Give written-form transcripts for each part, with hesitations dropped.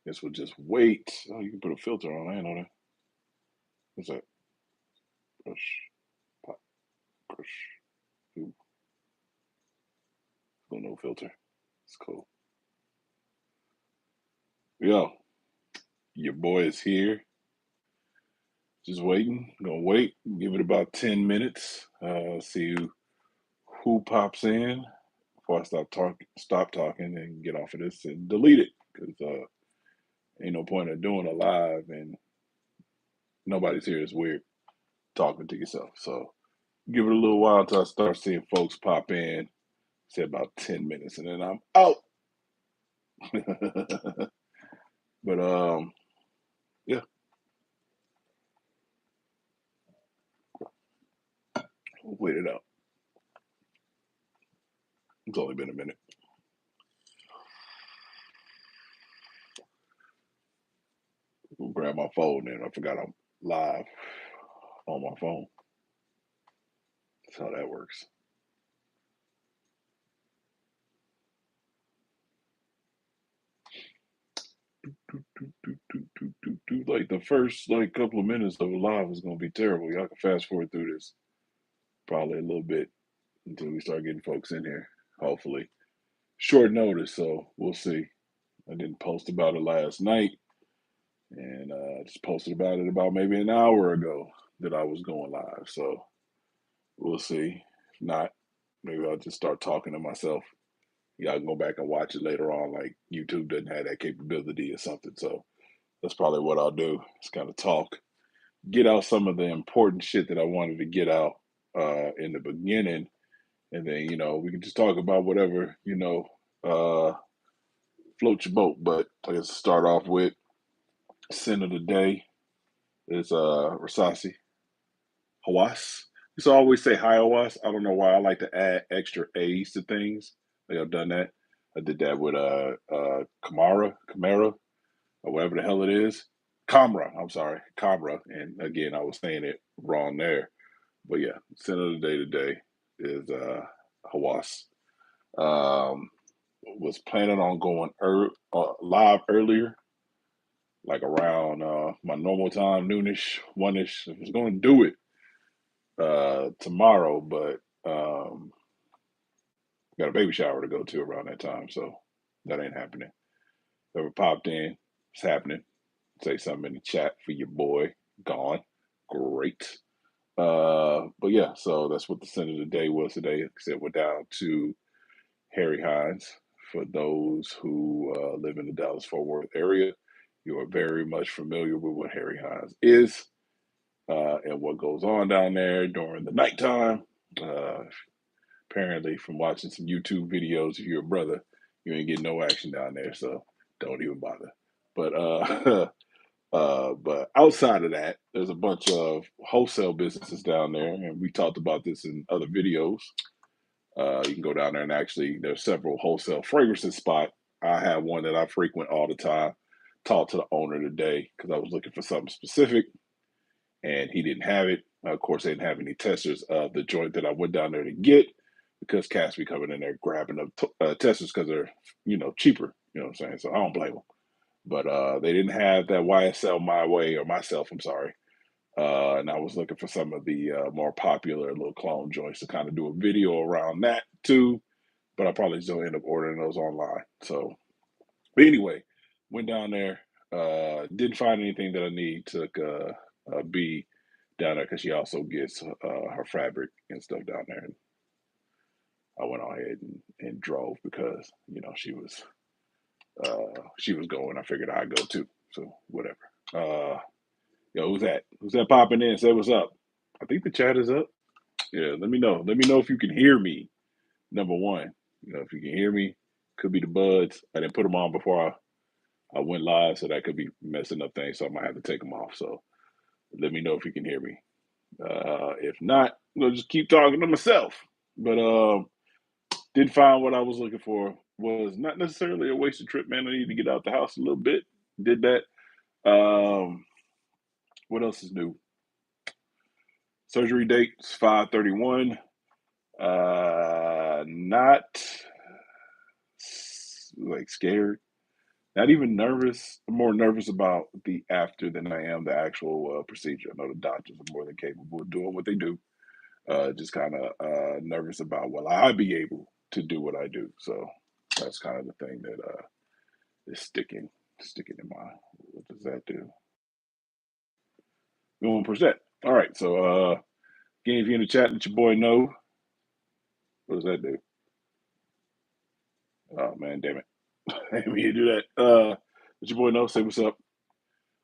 Guess we'll just wait. Oh, you can put a filter on. I ain't know that. What's that? Brush, pop, brush. Ooh, no filter. It's cool. Yo, your boy is here. Just waiting. Gonna wait. Give it about 10 minutes. See who pops in before I stop talking and get off of this and delete it. Because ain't no point in doing a live and nobody's here. It's weird talking to yourself. So give it a little while until I start seeing folks pop in. Say about 10 minutes and then I'm out. But yeah, we'll wait it out. It's only been a minute. We'll grab my phone and I forgot I'm live on my phone. That's how that works. Like the first like couple of minutes of a live is gonna be terrible. Y'all can fast forward through this probably a little bit until we start getting folks in here. Hopefully, short notice, so we'll see. I didn't post about it last night, and just posted about it about maybe an hour ago that I was going live. So we'll see. If not, maybe I'll just start talking to myself. Y'all can go back and watch it later on. Like YouTube doesn't have that capability or something, so that's probably what I'll do. Just kind of talk, get out some of the important shit that I wanted to get out in the beginning, and then we can just talk about whatever uh, floats your boat. But I guess to start off with, sin of the day is Rasasi Hawass. You used to always say Hawass. I don't know why I like to add extra A's to things. Like I've done that. I did that with Kamara, or whatever the hell it is. Kamra, I'm sorry, Kamra. And again, I was saying it wrong there. But yeah, sin of the day today is Hawass. Um, was planning on going live earlier, like around my normal time, noonish, one-ish. I was going to do it tomorrow, but got a baby shower to go to around that time, so that ain't happening. Whoever popped in, it's happening. Say something in the chat for your boy. Gone. Great. But yeah, so that's what the sin of the day was today. Like I said, we're down to Harry Hines. For those who live in the Dallas Fort Worth area, you are very much familiar with what Harry Hines is and what goes on down there during the nighttime. Uh, Apparently, from watching some YouTube videos, if you're a brother, you ain't getting no action down there, so don't even bother. But but outside of that, there's a bunch of wholesale businesses down there, and we talked about this in other videos. You can go down there and actually, there's several wholesale fragrances spot. I have one that I frequent all the time. Talked to the owner today because I was looking for something specific, and he didn't have it. Of course, they didn't have any testers of the joint that I went down there to get because cats be coming in there grabbing up testers because they're cheaper. You know what I'm saying? So I don't blame them. But they didn't have that YSL My Way or Myself. I'm sorry. And I was looking for some of the more popular little clone joints to kind of do a video around that too. But I probably still end up ordering those online. So, but anyway, went down there. Didn't find anything that I need. Took B down there because she also gets her fabric and stuff down there. And I went on ahead and drove because she was going. I figured I'd go too. So whatever. Uh, Yo, who's that? Who's that popping in? Say what's up. I think the chat is up. Yeah, let me know. Let me know if you can hear me. Number one, if you can hear me, could be the buds. I didn't put them on before I went live, so that could be messing up things. So I might have to take them off. So let me know if you can hear me. If not, just keep talking to myself. But did find what I was looking for. Was not necessarily a wasted trip, man. I need to get out the house a little bit. Did that. What else is new? Surgery date's 5/31. Not like scared. Not even nervous. I'm more nervous about the after than I am the actual procedure. I know the doctors are more than capable of doing what they do. Just kind of nervous about will I be able to do what I do. So that's kind of the thing that is sticking in my. What does that do? 1%. All right. So again, if you're in the chat, let your boy know. What does that do? Oh man, damn it! I didn't mean to do that. Let your boy know. Say what's up.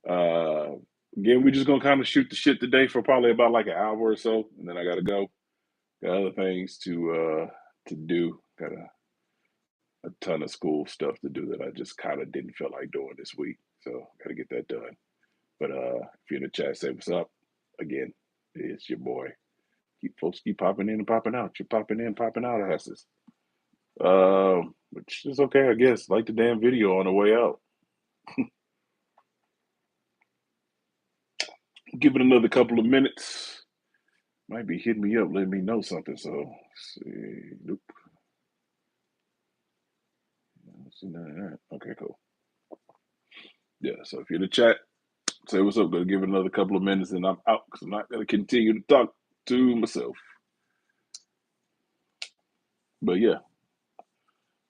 Uh, Again, we're just gonna kind of shoot the shit today for probably about like an hour or so, and then I gotta go. Got other things to do. Got a ton of school stuff to do that I just kind of didn't feel like doing this week. So gotta get that done. But if you're in the chat, say what's up. Again, it's your boy. Keep popping in and popping out. You're popping in, popping out asses. Which is okay, I guess. Like the damn video on the way out. Give it another couple of minutes. Might be hitting me up, letting me know something. So, let's see. Nope. See none of that. Okay, cool. Yeah, so if you're in the chat, say what's up. Gonna give it another couple of minutes and I'm out because I'm not gonna continue to talk to myself. But yeah,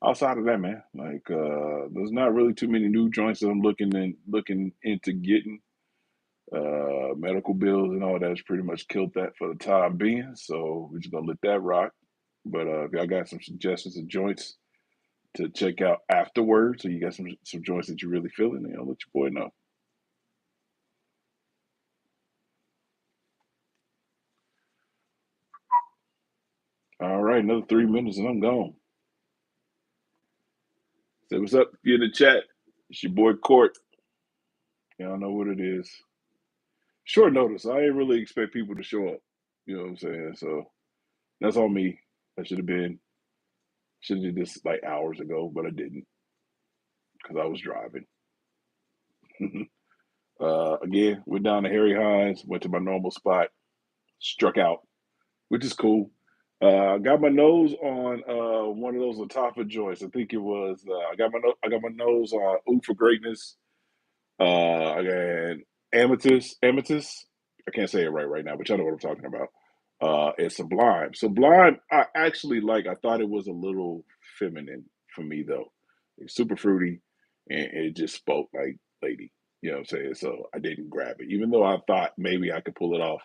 outside of that, man, like there's not really too many new joints that I'm looking into getting. Medical bills and all that's pretty much killed that for the time being. So we're just gonna let that rock. But if y'all got some suggestions of joints to check out afterwards, or you got some joints that you're really feeling, let your boy know. All right, another 3 minutes and I'm gone. Say what's up. If you're in the chat, it's your boy Court. Y'all know what it is. Short notice. I didn't really expect people to show up. You know what I'm saying? So that's on me. I should have did this like hours ago, but I didn't because I was driving. Again, went down to Harry Hines, went to my normal spot, struck out, which is cool. Got my nose on one of those Latafa joints. I think it was. I got my nose on Oop for Greatness. I got Amethyst. I can't say it right now, but y'all know what I'm talking about. And Sublime. Sublime, I actually like. I thought it was a little feminine for me though. It's super fruity, and it just spoke like lady. You know what I'm saying? So I didn't grab it, even though I thought maybe I could pull it off.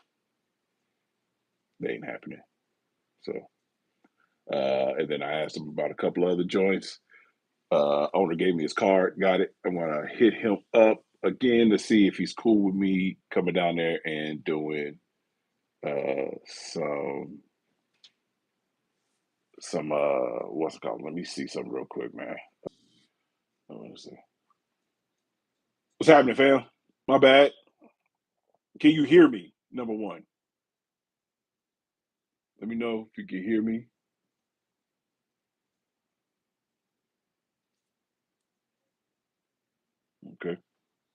They ain't happening. So, and then I asked him about a couple other joints. Owner gave me his card, got it. I want to hit him up again to see if he's cool with me coming down there and doing some what's it called? Let me see something real quick, man. I want to see what's happening, fam. My bad. Can you hear me? Number one, let me know if you can hear me. Okay,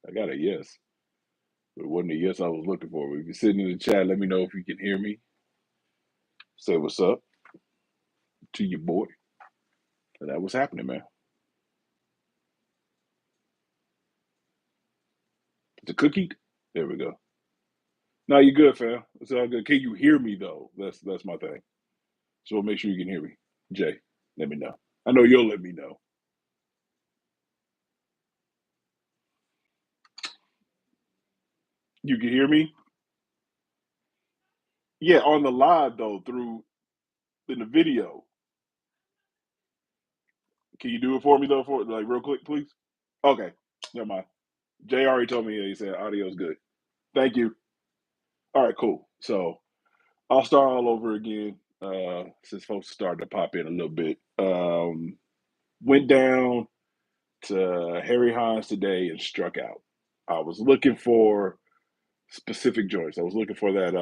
I got a yes, but it wasn't a yes I was looking for. But if you're sitting in the chat, let me know if you can hear me. Say what's up to your boy. And that was happening, man. The cookie. There we go. No, you good, fam. It's all good. Can you hear me though? That's my thing. So make sure you can hear me. Jay, let me know. I know you'll let me know. You can hear me? Yeah, on the live though, through in the video. Can you do it for me though, for like real quick, please? Okay, never mind. Jay already told me he said audio's good. Thank you. All right, cool. So I'll start all over again. Since folks started to pop in a little bit. Went down to Harry Hines today and struck out. I was looking for specific joints. I was looking for that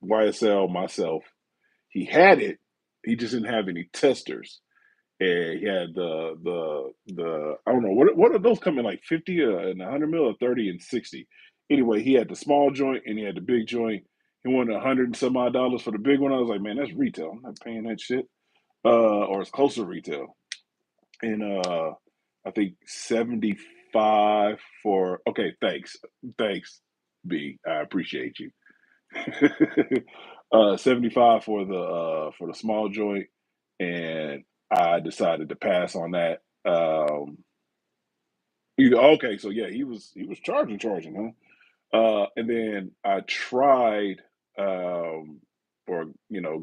YSL myself. He had it. He just didn't have any testers. And he had the I don't know what are those coming like 50 and 100 mil or 30 and 60. Anyway, he had the small joint and he had the big joint. He wanted 100 and some odd dollars for the big one. I was like, man, that's retail. I'm not paying that shit. Or it's close to retail. And I think 75 for okay, thanks. Thanks, B. I appreciate you. 75 for the small joint, and I decided to pass on that. Okay, so yeah, he was charging, huh? And then I tried, or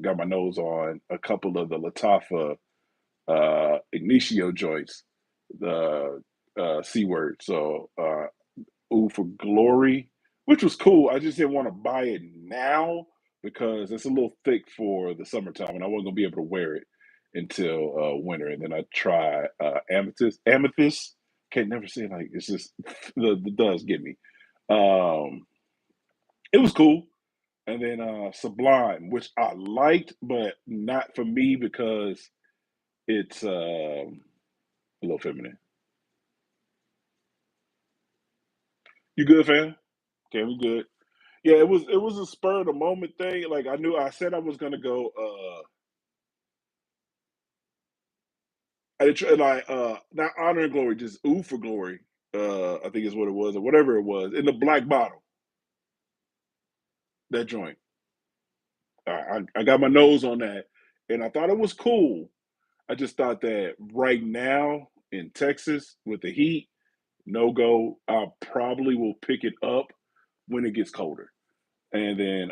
got my nose on a couple of the Latafa Ignicio joints, the C word. So Ooh for Glory, which was cool. I just didn't want to buy it now because it's a little thick for the summertime, and I wasn't gonna be able to wear it until winter. And then I try Amethyst. Amethyst can't never say it, like it's just the does get me. Um, it was cool. And then Sublime, which I liked, but not for me because it's a little feminine. You good, fam? Okay, we good. Yeah, it was a spur of the moment thing. Like I knew I said I was gonna go. Not Honor and Glory, just Ooh for Glory. I think is what it was, or whatever it was, in the black bottle. That joint. I got my nose on that, and I thought it was cool. I just thought that right now in Texas with the heat, no go. I probably will pick it up when it gets colder. And then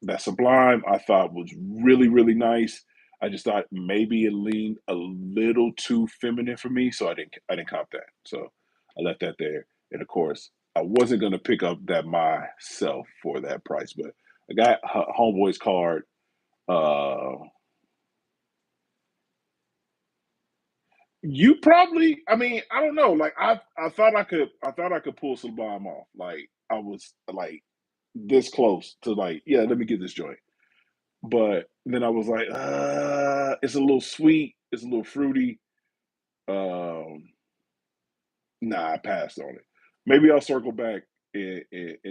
that Sublime I thought was really really nice. I just thought maybe it leaned a little too feminine for me, so I didn't cop that. So I left that there. And of course, I wasn't gonna pick up that myself for that price, but I got Homeboy's card. Uh, you probably, I mean, I don't know. Like I thought I could pull Sublime off. Like I was like this close to like, yeah, let me get this joint. But then I was like, it's a little sweet, it's a little fruity. Um, nah, I passed on it. Maybe I'll circle back and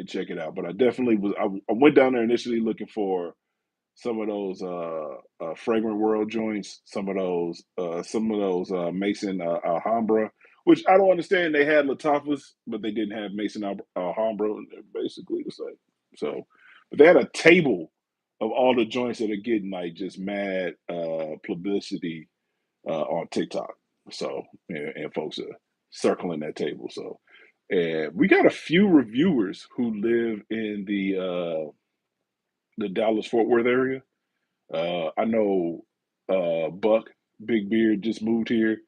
check it out. But I definitely was. I went down there initially looking for some of those fragrant world joints, some of those Mason Alhambra, which I don't understand. They had Latafas, but they didn't have Mason Alhambra, and they're basically the same. So, but they had a table of all the joints that are getting like just mad publicity on TikTok. So, and folks are circling that table. So, and we got a few reviewers who live in the Dallas Fort Worth area. I know Buck, Big Beard, just moved here.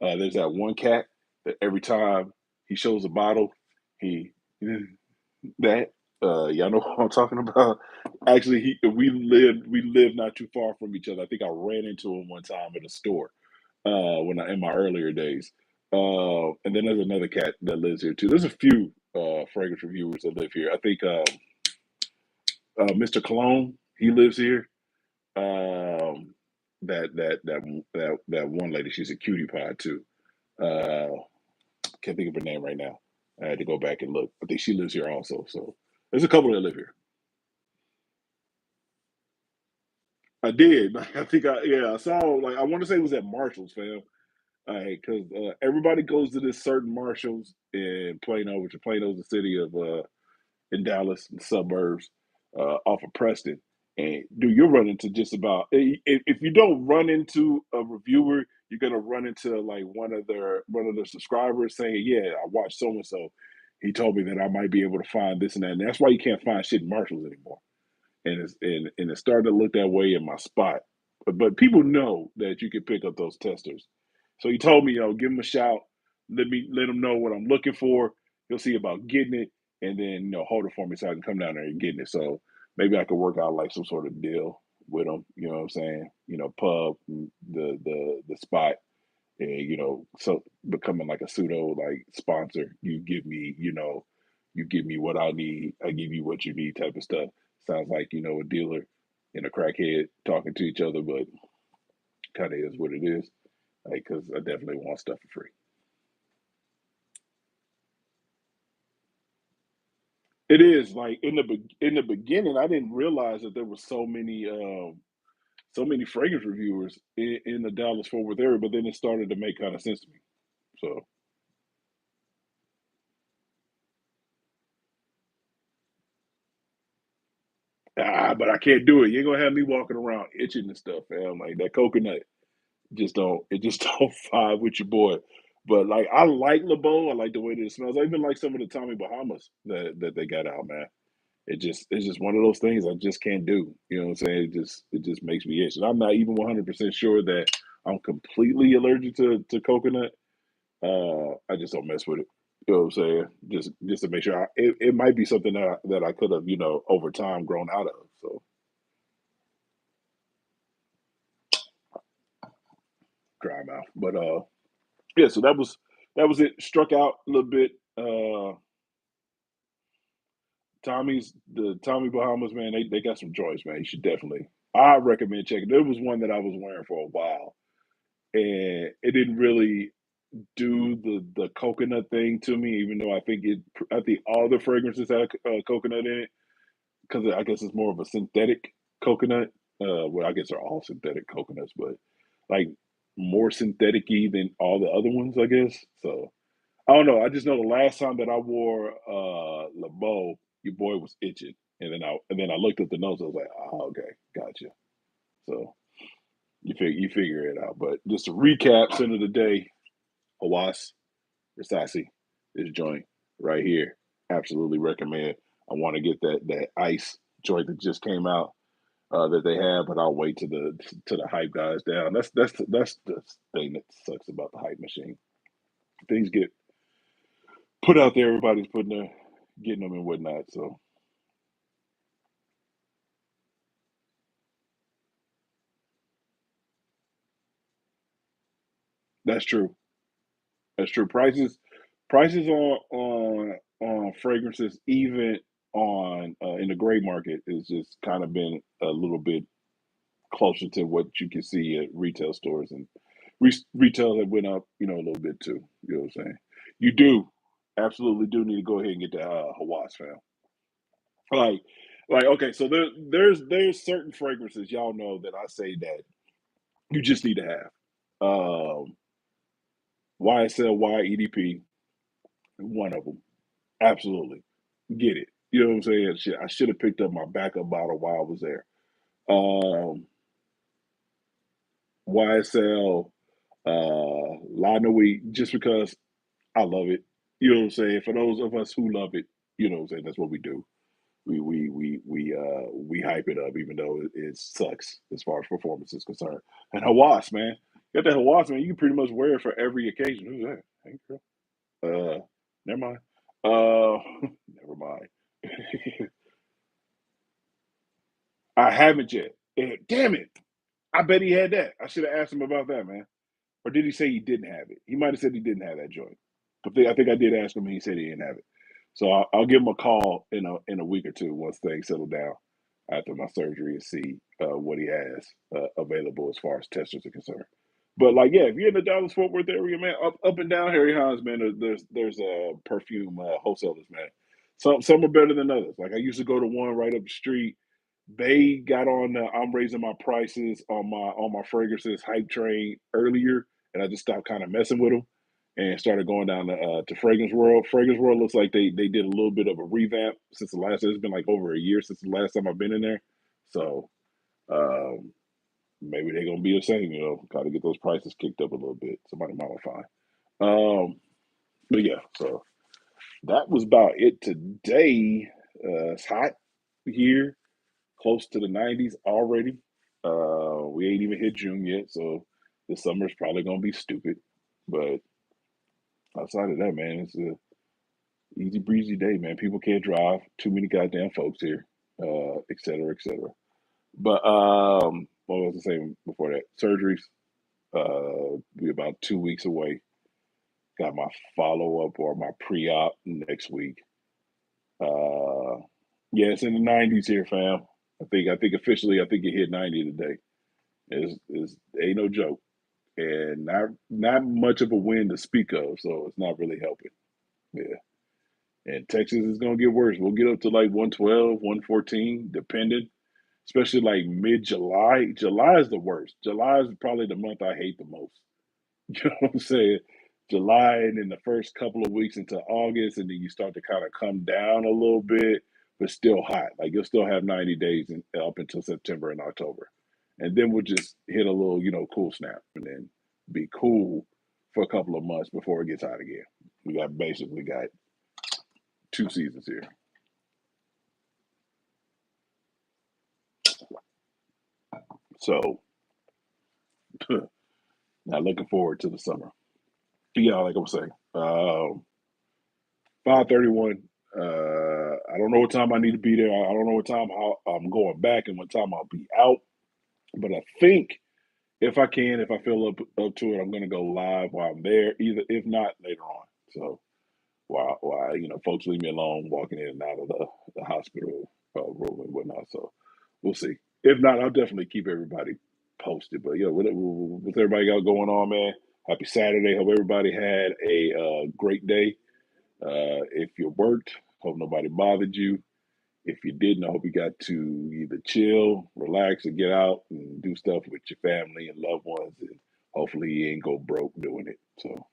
There's that one cat that every time he shows a bottle, he that y'all know what I'm talking about. Actually, we lived not too far from each other. I think I ran into him one time at a store when I in my earlier days. And then there's another cat that lives here too. There's a few fragrance reviewers that live here. I think Mr. Cologne, he lives here. Um, that one lady, she's a cutie pie too. Uh, can't think of her name right now. I had to go back and look. I think she lives here also. So there's a couple that live here. I did. I think I saw like I want to say it was at Marshalls, fam. Because everybody goes to this certain Marshalls in Plano, which is Plano's the city of in Dallas, the suburbs, off of Preston. And dude, you'll run into just about if you don't run into a reviewer, you're gonna run into like one of their subscribers saying, "Yeah, I watched so and so. He told me that I might be able to find this and that." And that's why you can't find shit in Marshalls anymore. And it's starting to look that way in my spot. But people know that you can pick up those testers. So he told me, give him a shout. Let him know what I'm looking for. He'll see about getting it, and then hold it for me so I can come down there and get it. So maybe I could work out like some sort of deal with him. You know what I'm saying? Pub the spot, and so becoming like a pseudo like sponsor. You give me what I need, I give you what you need, type of stuff. Sounds like a dealer and a crackhead talking to each other, but kind of is what it is. Like, because I definitely want stuff for free. It is like in the beginning, I didn't realize that there were so many. so many fragrance reviewers in the Dallas Fort Worth area, but then it started to make kind of sense to me. So, but I can't do it. You ain't gonna have me walking around itching and stuff, man. Like that coconut just don't it just don't vibe with your boy. But like I like LeBeau, I like the way that it smells. I even like some of the Tommy Bahamas that they got out, man. It's just one of those things I just can't do. You know what I'm saying? It just makes me itch. And I'm not even 100% sure that I'm completely allergic to coconut. I just don't mess with it. You know what I'm saying? Just to make sure. It might be something that I could have over time grown out of. So dry mouth. But yeah. So that was it. Struck out a little bit. The Tommy Bahamas, man. They got some joints, man. You should definitely. I recommend checking. There was one that I was wearing for a while, and it didn't really do the coconut thing to me. Even though I think all the fragrances had coconut in it because I guess it's more of a synthetic coconut. Well, I guess they're all synthetic coconuts, but like more synthetic-y than all the other ones, I guess. So I don't know. I just know the last time that I wore LeBeau, your boy was itching, and then I looked at the nose. I was like, oh, okay, gotcha. So you figure it out. But just to recap, center of the day, Hawass Rasasi, this joint right here. Absolutely recommend. I want to get that ice joint that just came out that they have, but I'll wait to the hype guys down. That's the thing that sucks about the hype machine. Things get put out there, everybody's putting their getting them and whatnot. So that's true. That's true. Prices on fragrances, even on in the gray market, is just kind of been a little bit closer to what you can see at retail stores, and retail have went up, a little bit too. You know what I'm saying? You do absolutely do need to go ahead and get the Hawass, fam. Like, okay, so there's certain fragrances y'all know that I say that you just need to have. YSL, YEDP, one of them. Absolutely. Get it. You know what I'm saying? Shit, I should have picked up my backup bottle while I was there. Um, YSL, La Nuit, just because I love it. You know what I'm saying? For those of us who love it, you know what I'm saying? That's what we do. We hype it up, even though it sucks as far as performance is concerned. And Hawass, man, got that Hawass, man. You can pretty much wear it for every occasion. Who's that? Hey, girl. Never mind. Uh, never mind. I haven't yet. Damn it! I bet he had that. I should have asked him about that, man. Or did he say he didn't have it? He might have said he didn't have that joint. But I think I did ask him, and he said he didn't have it. So I'll give him a call in a week or two once things settle down after my surgery and see what he has available as far as testers are concerned. But like, yeah, if you're in the Dallas Fort Worth area, man, up and down Harry Hines, man, there's perfume wholesalers, man. Some are better than others. Like I used to go to one right up the street. They got on the I'm raising my prices on my fragrances hype train earlier, and I just stopped kind of messing with them and started going down to Fragrance World. Fragrance World looks like they did a little bit of a revamp since the last. It's been like over a year since the last time I've been in there, so um, maybe they're gonna be the same. Kind of get those prices kicked up a little bit. Somebody might find. But yeah, so that was about it today. It's hot here, close to the 90s already. We ain't even hit June yet, so the summer's probably gonna be stupid. But outside of that, man, it's a easy breezy day, man. People can't drive. Too many goddamn folks here, et cetera, et cetera. But what was I saying before that? Surgeries, be about 2 weeks away. Got my follow up or my pre op next week. Uh, yeah, it's in the 90s here, fam. I think officially, I think it hit 90 today. Is ain't no joke, and not much of a win to speak of, so it's not really helping. Yeah, and Texas is gonna get worse. We'll get up to like 112, 114, depending. especially like mid July. July is the worst. July is probably the month I hate the most. You know what I'm saying? July and then the first couple of weeks into August, and then you start to kind of come down a little bit, but still hot. Like you'll still have 90 days up until September and October. And then we'll just hit a little, cool snap and then be cool for a couple of months before it gets hot again. We basically got 2 seasons here. So now looking forward to the summer. Yeah, like I was saying, 5:31. I don't know what time I need to be there. I don't know what time I'm going back and what time I'll be out. But I think if I feel up to it, I'm gonna go live while I'm there. Either if not later on. So while folks leave me alone walking in and out of the hospital room and whatnot. So we'll see. If not, I'll definitely keep everybody posted. But yeah, what's everybody got going on, man? Happy Saturday. Hope everybody had a great day. If you worked, hope nobody bothered you. If you didn't, I hope you got to either chill, relax, or get out and do stuff with your family and loved ones. And hopefully, you ain't go broke doing it. So,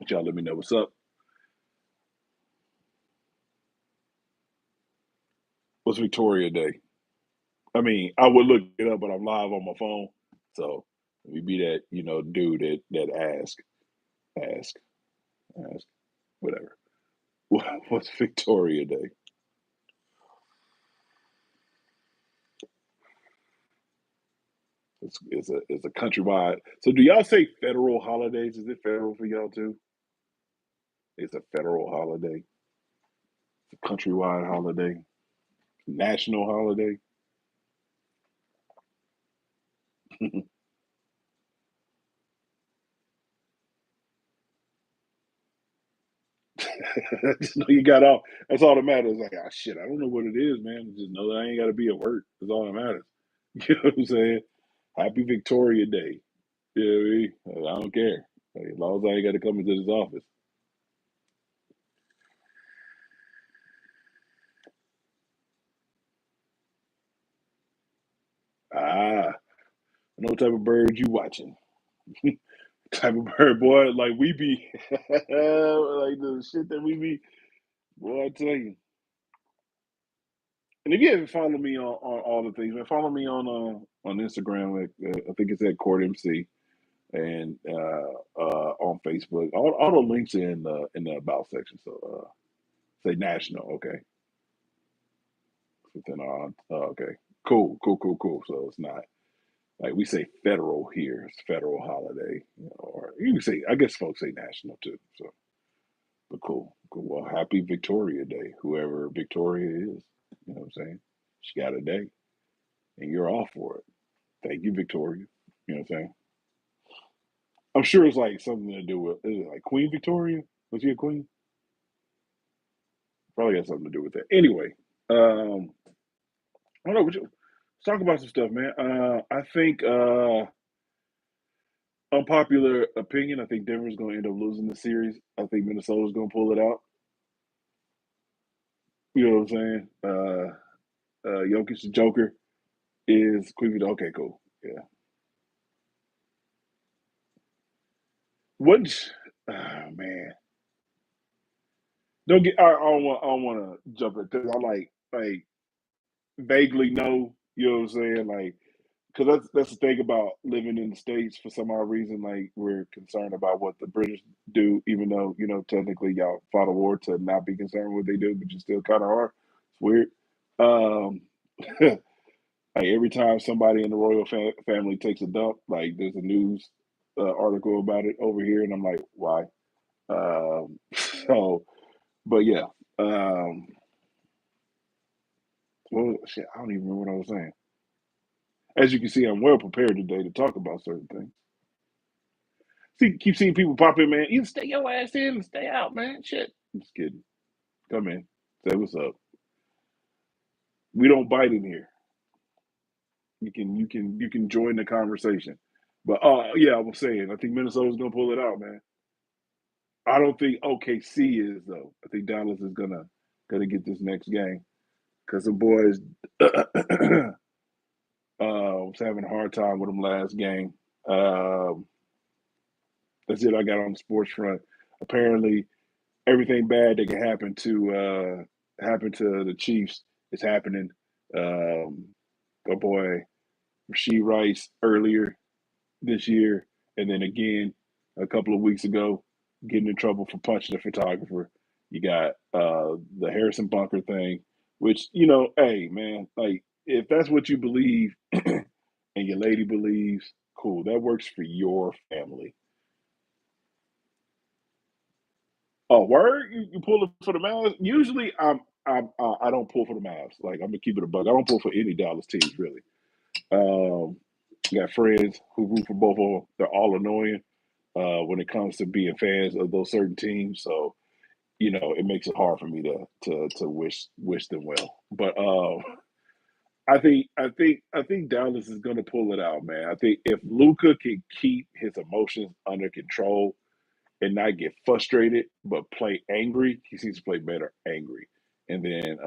y'all let me know what's up. What's Victoria Day? I mean, I would look it up, but I'm live on my phone. So, let me be that, dude that ask, ask, whatever. What's Victoria Day? It's a countrywide. So do y'all say federal holidays? Is it federal for y'all too? It's a federal holiday. It's a countrywide holiday. National holiday. Just know you got off. That's all that matters. Like, ah, shit, I don't know what it is, man. Just know that I ain't got to be at work. That's all that matters. You know what I'm saying? Happy Victoria Day. You know what I mean? Like, I don't care. Like, as long as I ain't got to come into this office. Ah, I know what type of bird you watching. Type of bird, boy. Like we be, like the shit that we be. Boy, I tell you. And if you haven't followed me on all the things, man, follow me on Instagram. I think it's at Court MC and on Facebook. All the links are in the about section. So say national, okay. Within our okay, cool. So it's not like we say federal here. It's federal holiday, or you can say. I guess folks say national too. So, but cool. Well, happy Victoria Day, whoever Victoria is. You know what I'm saying? She got a day, and you're off for it. Thank you, Victoria. You know what I'm saying? I'm sure it's like something to do with is it like Queen Victoria? Was she a queen? Probably got something to do with that. Anyway, I don't know. Let's talk about some stuff, man. I think unpopular opinion. I think Denver's going to end up losing the series. I think Minnesota's going to pull it out. You know what I'm saying? Jokic, the Joker, is Queen Victoria. Okay, cool. Yeah. What? Oh man, don't get. I don't want to jump it because I like vaguely know. You know what I'm saying? Like, because that's the thing about living in the states. For some odd reason, like we're concerned about what the British do, even though technically y'all fought a war to not be concerned with what they do, but you still kind of are. It's weird. Um, like every time somebody in the royal family takes a dump, like there's a news article about it over here, and I'm like, why? So, but yeah. Um, well, shit, I don't even remember what I was saying. As you can see, I'm well prepared today to talk about certain things. Keep seeing people pop in, man. You stay your ass in and stay out, man. Shit. I'm just kidding. Come in. Say what's up. We don't bite in here. You can join the conversation. But yeah, I was saying, I think Minnesota's gonna pull it out, man. I don't think OKC is though. I think Dallas is gonna get this next game because the boys Was having a hard time with them last game. Um, that's it. I got on the sports front. Apparently, everything bad that can happen to the Chiefs is happening. Um, my boy Rasheed Rice earlier this year, and then again a couple of weeks ago, getting in trouble for punching a photographer. You got the Harrison Bunker thing, which hey man, like if that's what you believe and your lady believes, cool. That works for your family. Oh, word? You pull it for the Mavs? Usually, I don't pull for the Mavs. Like I'm gonna keep it a bug. I don't pull for any Dallas teams really. Um, got friends who root for both of them. They're all annoying when it comes to being fans of those certain teams. So it makes it hard for me to wish them well. But I think Dallas is gonna pull it out, man. I think if Luca can keep his emotions under control and not get frustrated, but play angry. He seems to play better angry. And then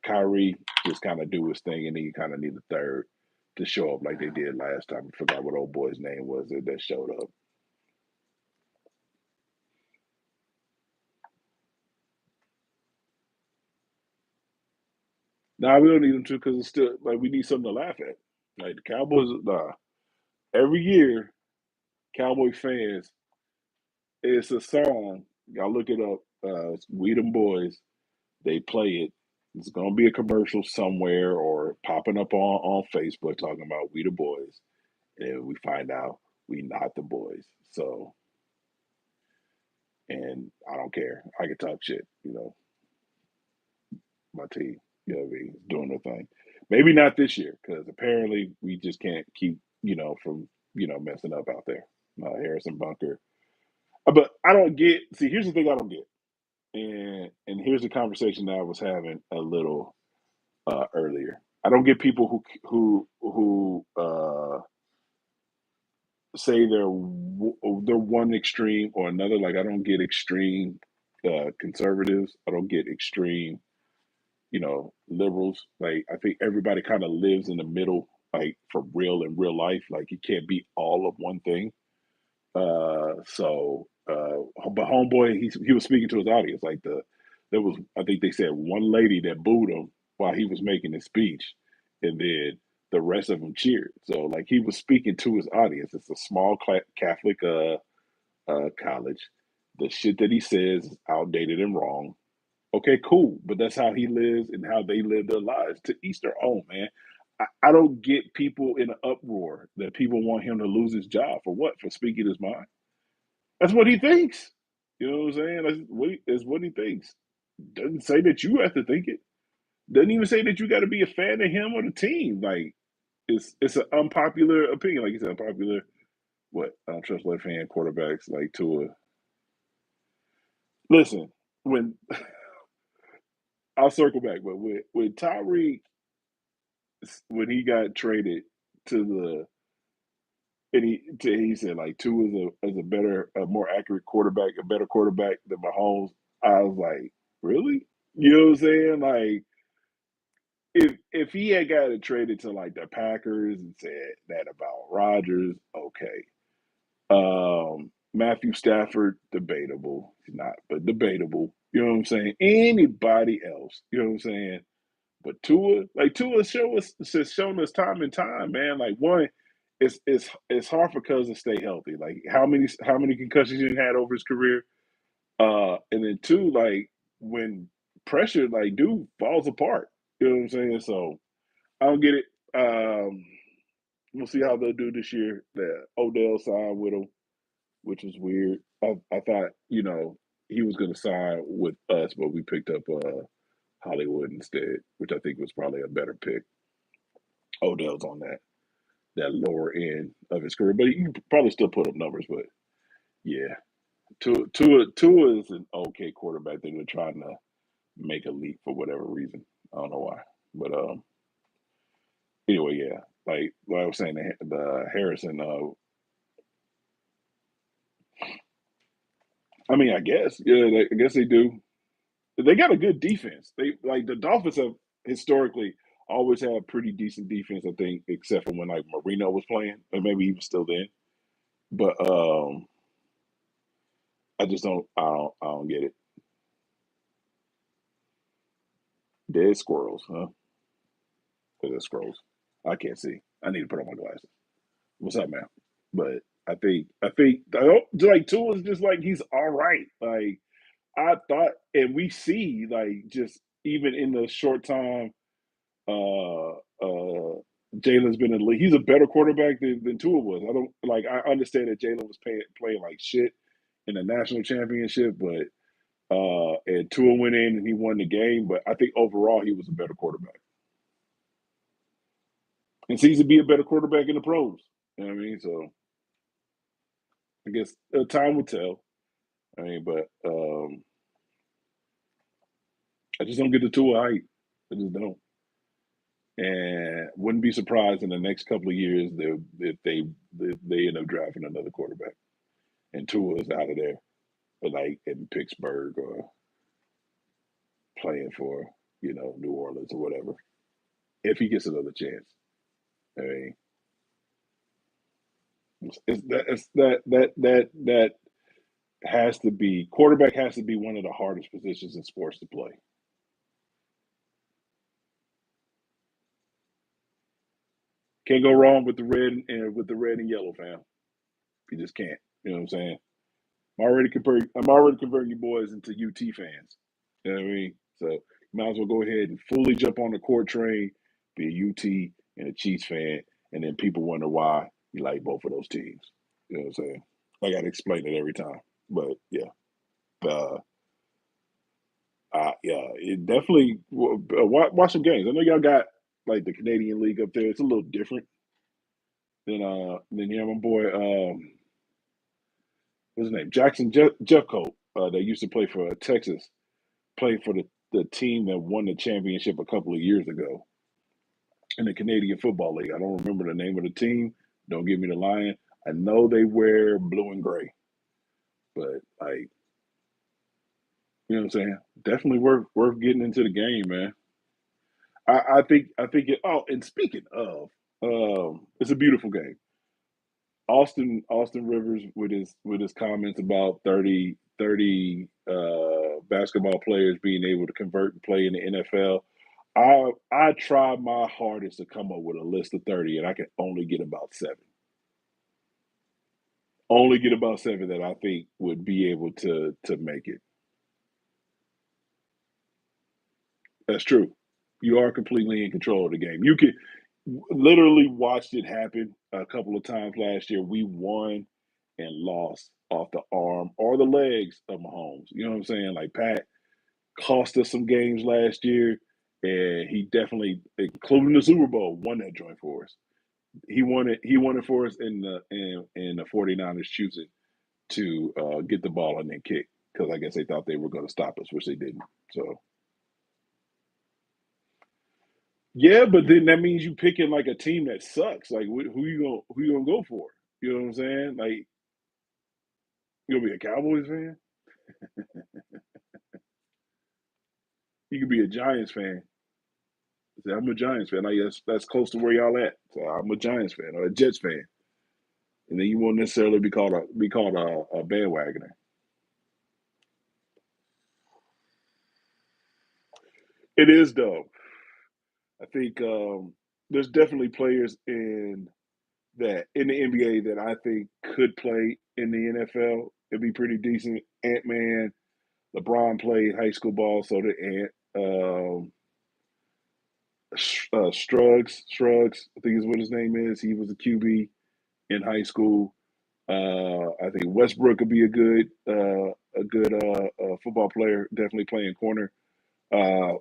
Kyrie just kind of do his thing, and then you kind of need a third to show up like they did last time. I forgot what old boy's name was that showed up. Nah, we don't need them to because it's still like we need something to laugh at. Like the Cowboys, nah. Every year, Cowboy fans, it's a song. Y'all look it up. It's We Them Boys. They play it. It's gonna be a commercial somewhere or popping up on Facebook talking about we the boys, and we find out we not the boys. So, and I don't care. I can talk shit. My team. What I mean, doing their thing. Maybe not this year because apparently we just can't keep from messing up out there. Harrison Bunker, but I don't get. See, here's the thing I don't get, and here's the conversation that I was having a little earlier. I don't get people who say they're one extreme or another. Like I don't get extreme conservatives. I don't get extreme liberals. Like I think everybody kind of lives in the middle, like for real in real life. Like you can't be all of one thing. But homeboy, he was speaking to his audience. Like there was, I think they said one lady that booed him while he was making his speech, and then the rest of them cheered. So like he was speaking to his audience. It's a small Catholic college. The shit that he says is outdated and wrong. Okay, cool, but that's how he lives and how they live their lives. To each their own, man. I don't get people in an uproar that people want him to lose his job for what? For speaking his mind. That's what he thinks. You know what I'm saying? That's what he thinks. Doesn't say that you have to think it. Doesn't even say that you got to be a fan of him or the team. Like it's an unpopular opinion. Like you said, unpopular. What? I don't trust left-hand quarterbacks like Tua. Listen, when I'll circle back, but when Tyreek when he got traded to the and he said like Tua is a better, a more accurate quarterback, a better quarterback than Mahomes. I was like, really? You know what I'm saying? Like if he had got it traded to like the Packers and said that about Rodgers, okay. Matthew Stafford, debatable. He's not, but debatable. You know what I'm saying? Anybody else, you know what I'm saying? But Tua has shown us time and time, man. Like one, it's hard for Cousins to stay healthy. Like how many concussions he had over his career? And then two, like when pressure, like dude falls apart. You know what I'm saying? So I don't get it. We'll see how they'll do this year. That Odell signed with him, which was weird. I thought he was going to sign with us, but we picked up Hollywood instead, which I think was probably a better pick. Odell's on that lower end of his career, but you can probably still put up numbers. But yeah, Tua is an okay quarterback that they're trying to make a leap for whatever reason. I don't know why, but anyway, yeah. Like I was saying, the Harrison. I mean, I guess yeah. I guess they do. They got a good defense. They like the Dolphins have historically always had pretty decent defense, I think, except for when like Marino was playing, or maybe he was still then. But I just don't get it. Dead squirrels, huh? Dead squirrels. I can't see. I need to put on my glasses. What's up, man? But I think like Tua's just like he's all right. Like I thought, and we see like just even in the short time Jalen's been in the league, he's a better quarterback than Tua was. I don't like. I understand that Jalen was playing like shit in the national championship, but and Tua went in and he won the game. But I think overall he was a better quarterback and seems to be a better quarterback in the pros. You know what I mean? So I guess time will tell. I mean, but I just don't get the Tua hype. I just don't. And wouldn't be surprised in the next couple of years if they end up drafting another quarterback and Tua is out of there, but like in Pittsburgh or playing for New Orleans or whatever. If he gets another chance, I mean, that has to be quarterback has to be one of the hardest positions in sports to play. Can't go wrong with the red and yellow, fam. You just can't. You know what I'm saying? I'm already converting you boys into UT fans. You know what I mean? So you might as well go ahead and fully jump on the court train, be a UT and a Chiefs fan, and then people wonder why you like both of those teams. You know what I'm saying? I got to explain it every time. But yeah, uh, yeah, it definitely watch some games. I know y'all got like the Canadian League up there. It's a little different than my boy. What's his name? Jackson Jeffcoat. That used to play for Texas. Played for the team that won the championship a couple of years ago in the Canadian Football League. I don't remember the name of the team. Don't give me the lion. I know they wear blue and gray, but like you know what I'm saying. Definitely worth getting into the game, man. I think it. Oh, and speaking of, it's a beautiful game. Austin Rivers with his comments about 30 basketball players being able to convert and play in the NFL. I tried my hardest to come up with a list of 30, and I can only get about seven. Only get about seven that I think would be able to make it. That's true. You are completely in control of the game. You can literally watched it happen a couple of times last year. We won and lost off the arm or the legs of Mahomes. You know what I'm saying? Like Pat cost us some games last year, and he definitely, including the Super Bowl, won that joint for us. He won it. He won it for us in the 49ers choosing to get the ball and then kick because I guess they thought they were going to stop us, which they didn't. So yeah, but then that means you picking like a team that sucks. Like who you gonna go for? You know what I'm saying? Like you gonna be a Cowboys fan? You could be a Giants fan. Say, I'm a Giants fan. I guess that's close to where y'all at. So I'm a Giants fan or a Jets fan, and then you won't necessarily be called a bandwagoner. It is though. I think there's definitely players in the NBA that I think could play in the NFL. It'd be pretty decent. Ant Man, LeBron played high school ball, so did Ant. Shrugs, I think is what his name is. He was a QB in high school. I think Westbrook could be a good football player, definitely playing corner. Uh,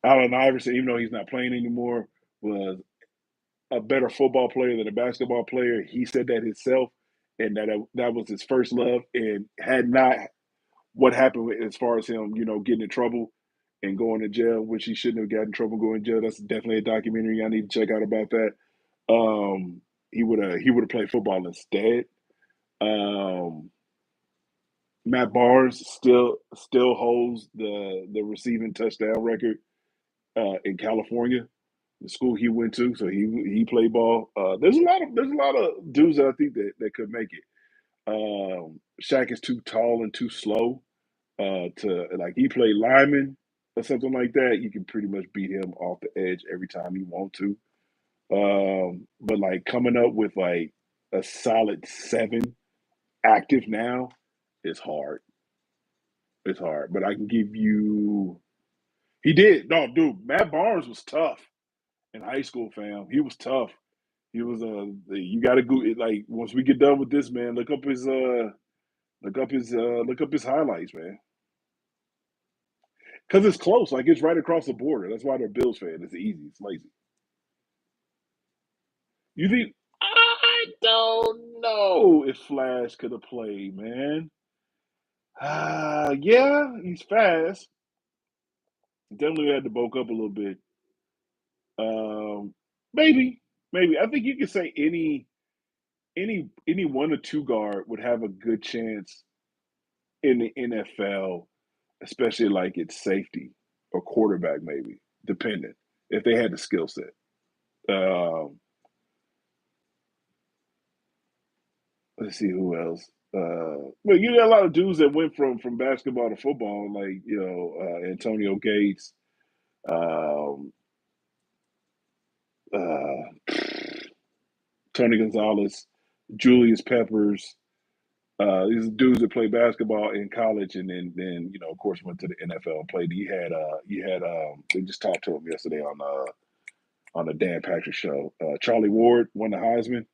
Allen Iverson, even though he's not playing anymore, was a better football player than a basketball player. He said that himself, and that was his first love. And had not what happened as far as him, getting in trouble and going to jail, which he shouldn't have gotten in trouble going to jail. That's definitely a documentary I need to check out about that. He would have played football instead. Um, Matt Barnes still holds the receiving touchdown record in California, the school he went to. So he played ball. There's a lot of dudes that I think that could make it. Shaq is too tall and too slow to like he played lineman or something like that. You can pretty much beat him off the edge every time you want to. But like coming up with like a solid seven active now is hard. It's hard. But I can give you he did. No, dude, Matt Barnes was tough in high school, fam. He was tough. He was you gotta go like once we get done with this, man, look up his highlights, man. Because it's close, like it's right across the border. That's why they're Bills fan. It's easy, it's lazy. You think I don't know if Flash could have played, man. Yeah, he's fast. Definitely had to bulk up a little bit. Um, maybe, maybe. I think you could say any one or two guard would have a good chance in the NFL, especially like its safety or quarterback, maybe, depending if they had the skill set. Um, let's see who else. Well, you got a lot of dudes that went from basketball to football, like Antonio Gates, um, uh, Tony Gonzalez, Julius Peppers. These dudes that played basketball in college, and then of course went to the NFL and played. We just talked to him yesterday on the Dan Patrick show. Charlie Ward won the Heisman,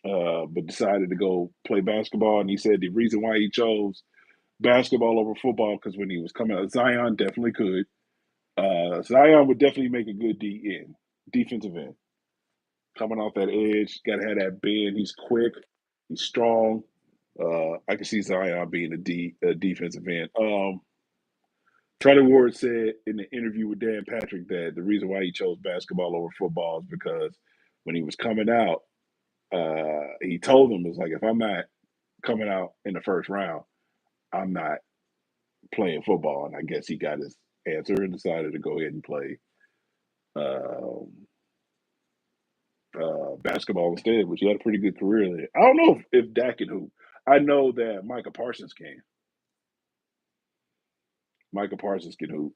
but decided to go play basketball, and he said the reason why he chose basketball over football because when he was coming out, Zion definitely could. Zion would definitely make a good defensive end, coming off that edge. Got to have that bend. He's quick. He's strong. I can see Zion being a defensive end. Charlie Ward said in the interview with Dan Patrick that the reason why he chose basketball over football is because when he was coming out, he told them, it's like, if I'm not coming out in the first round, I'm not playing football. And I guess he got his answer and decided to go ahead and play um, basketball instead, which he had a pretty good career there. I don't know if Dak can hoop. I know that Micah Parsons can. Micah Parsons can hoop.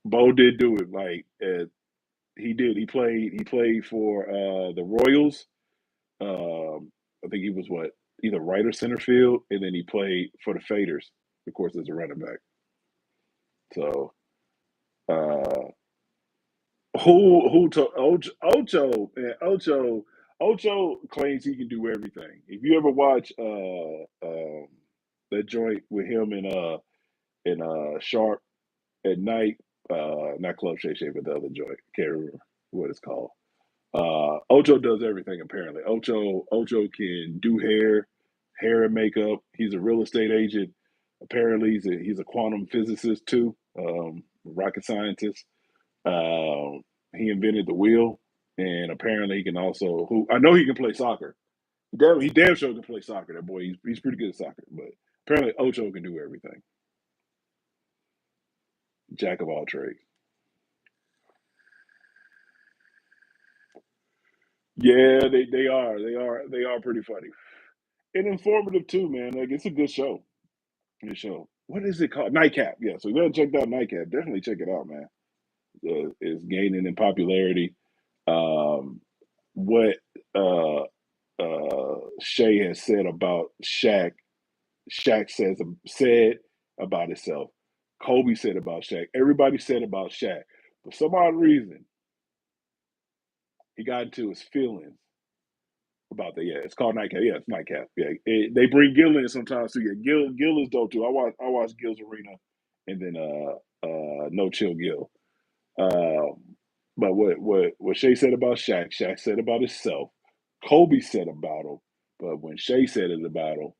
Bo did do it. Like he did. He played for the Royals. I think he was what either right or center field, and then he played for the Faders, of course, as a running back. So uh, who to Ocho claims he can do everything. If you ever watch that joint with him and Sharp at night, not Club Shay Shay, but the other joint, can't remember what it's called. Ocho does everything apparently. Ocho can do hair and makeup. He's a real estate agent. Apparently, he's a quantum physicist too, rocket scientist. Um, he invented the wheel, and apparently he can also. Who I know he can play soccer. He damn sure can play soccer. That boy, he's pretty good at soccer. But apparently, Ocho can do everything. Jack of all trades. Yeah, they are pretty funny and informative too, man. Like it's a good show. Good show. What is it called? Nightcap. Yeah, so you gotta check out Nightcap. Definitely check it out, man. It's gaining in popularity. Um, what uh, Shay has said about Shaq, said about himself. Kobe said about Shaq. Everybody said about Shaq. For some odd reason, he got into his feelings about that. Yeah, it's called Nightcap. Yeah, it's Nightcap. Yeah, they bring Gil in sometimes too. Yeah, Gil is dope too. I watch Gil's Arena, and then No Chill Gil. But what Shay said about Shaq said about himself. Kobe said about him, but when Shay said it about him,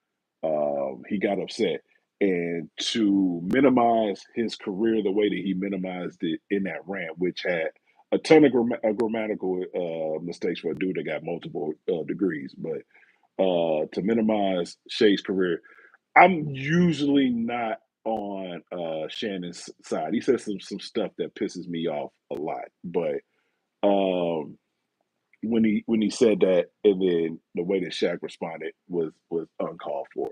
he got upset. And to minimize his career the way that he minimized it in that rant, which had a ton of grammatical mistakes for a dude that got multiple degrees, but to minimize Shay's career, I'm usually not. on Shannon's side. He said some stuff that pisses me off a lot, but um, when he said that, and then the way that Shaq responded was uncalled for,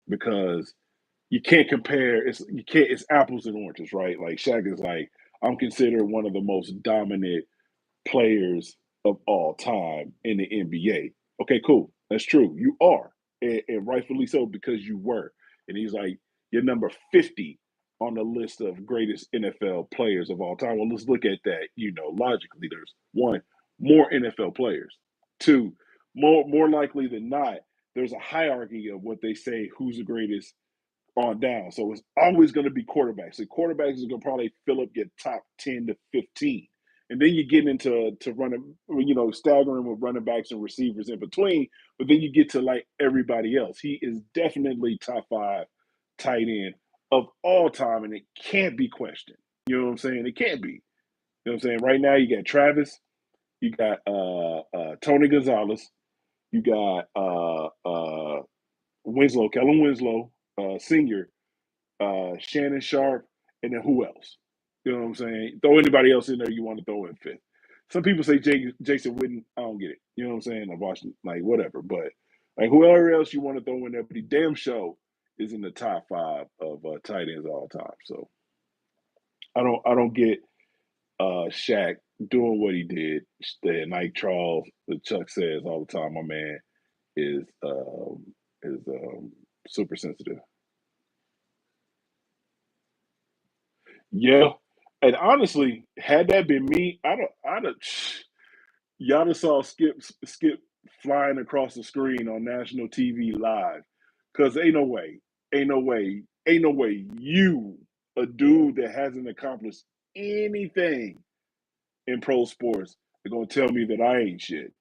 because you can't compare. It's apples and oranges, right? Like Shaq is like, I'm considered one of the most dominant players of all time in the NBA. Okay, cool. That's true. You are, and rightfully so because you were. And he's like, you're number 50 on the list of greatest NFL players of all time. Well, let's look at that. Logically, there's one, more NFL players. Two, more likely than not, there's a hierarchy of what they say who's the greatest on down. So it's always going to be quarterbacks. And quarterbacks is going to probably fill up your top 10 to 15. And then you get into running, staggering with running backs and receivers in between. But then you get to like everybody else. He is definitely top five tight end of all time, and it can't be questioned. You know what I'm saying? It can't be. You know what I'm saying? Right now, you got Travis, you got Tony Gonzalez, you got Winslow, Kellen Winslow, Senior, Shannon Sharp, and then who else? You know what I'm saying? Throw anybody else in there you want to throw in fifth. Some people say Jason Witten. I don't get it. You know what I'm saying? I'm watching like whatever, but like whoever else you want to throw in there, but the damn show is in the top five of tight ends all time. So I don't get Shaq doing what he did. Like Charles, that Chuck says all the time. My man is super sensitive. Yeah. And honestly, had that been me, I'd have, y'all have saw Skip flying across the screen on national TV live. Cause ain't no way you, a dude that hasn't accomplished anything in pro sports, are gonna tell me that I ain't shit.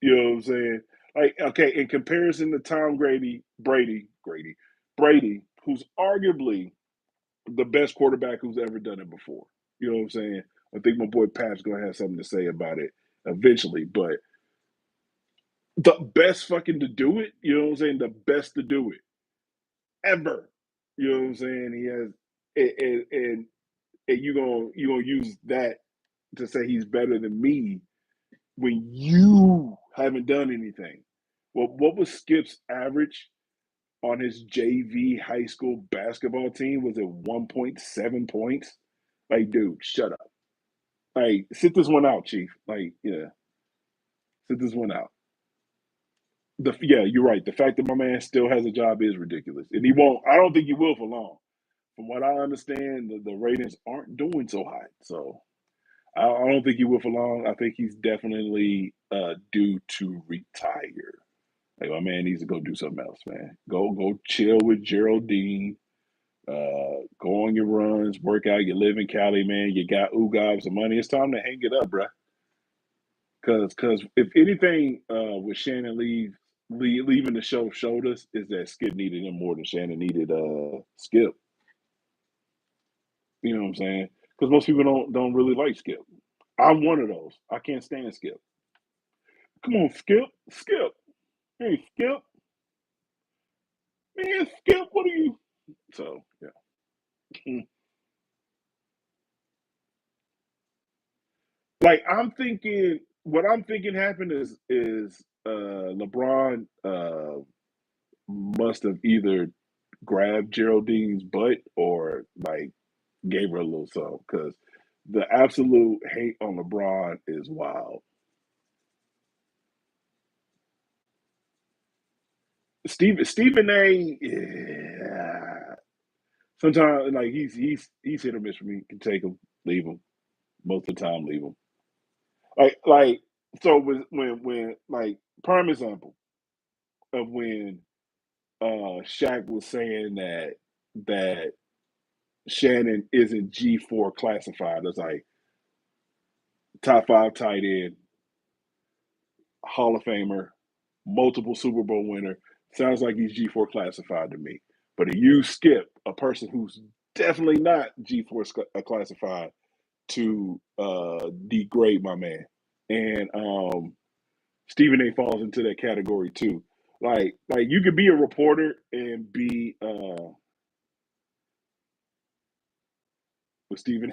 You know what I'm saying? Like, okay, in comparison to Tom Brady, who's arguably the best quarterback who's ever done it before. You know what I'm saying? I think my boy Pat's gonna have something to say about it eventually, but the best fucking to do it, you know what I'm saying? The best to do it ever. You know what I'm saying? He has, and you gonna use that to say he's better than me when you haven't done anything. Well, what was Skip's average on his JV high school basketball team? Was it 1.7 points? Like, dude, shut up. Like, sit this one out, Chief. Like, yeah, sit this one out. Yeah, you're right. The fact that my man still has a job is ridiculous, and he won't. I don't think he will for long. From what I understand, the ratings aren't doing so hot, so I don't think he will for long. I think he's definitely due to retire. Like my man needs to go do something else, man. Go chill with Geraldine. Go on your runs, work out. You live in Cali, man. You got oogobs some money. It's time to hang it up, bruh. Because if anything, with Shannon leaving the show showed us is that Skip needed him more than Shannon needed Skip. You know what I'm saying? Because most people don't really like Skip. I'm one of those. I can't stand Skip. Come on, Skip. Hey, Skip, man, Skip. What are you? So yeah. Like what I'm thinking happened is LeBron must have either grabbed Geraldine's butt or like gave her a little something because the absolute hate on LeBron is wild. Stephen A. Yeah. Sometimes like he's hit or miss for me. Can take him, leave him. Most of the time, leave him. Like so when like prime example of when Shaq was saying that Shannon isn't G4 classified as like top five tight end, Hall of Famer, multiple Super Bowl winner. Sounds like he's G4 classified to me. But if you skip a person who's definitely not G4 classified to degrade my man, and Stephen A. falls into that category too. Like you could be a reporter and be with Stephen.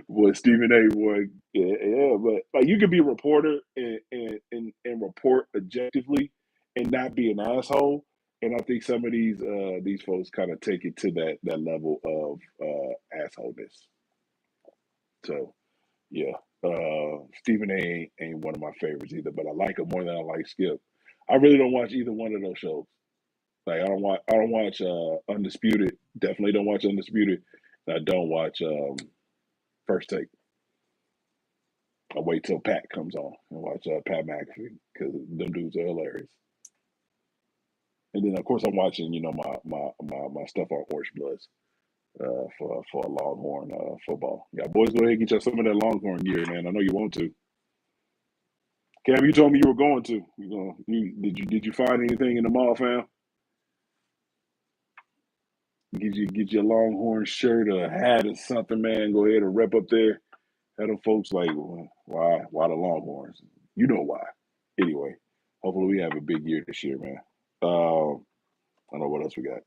With Stephen A. Boy, yeah, yeah, but like you could be a reporter and report objectively and not be an asshole. And I think some of these folks kind of take it to that level of assholeness. So yeah, Stephen A. ain't one of my favorites either, but I like him more than I like Skip. I really don't watch either one of those shows. Like I don't watch Undisputed. Definitely don't watch Undisputed. And I don't watch First Take. I wait till Pat comes on and watch Pat McAfee because them dudes are hilarious. And then of course I'm watching my stuff on Orange Bloods for Longhorn football. Yeah, boys, go ahead and get you some of that Longhorn gear, man. I know you want to. Cam, you told me you were going to. Did you find anything in the mall, fam? Get you a Longhorn shirt or a hat or something, man. Go ahead and rep up there. Had them folks like, well, why the Longhorns? You know why. Anyway, hopefully we have a big year this year, man. I don't know what else we got.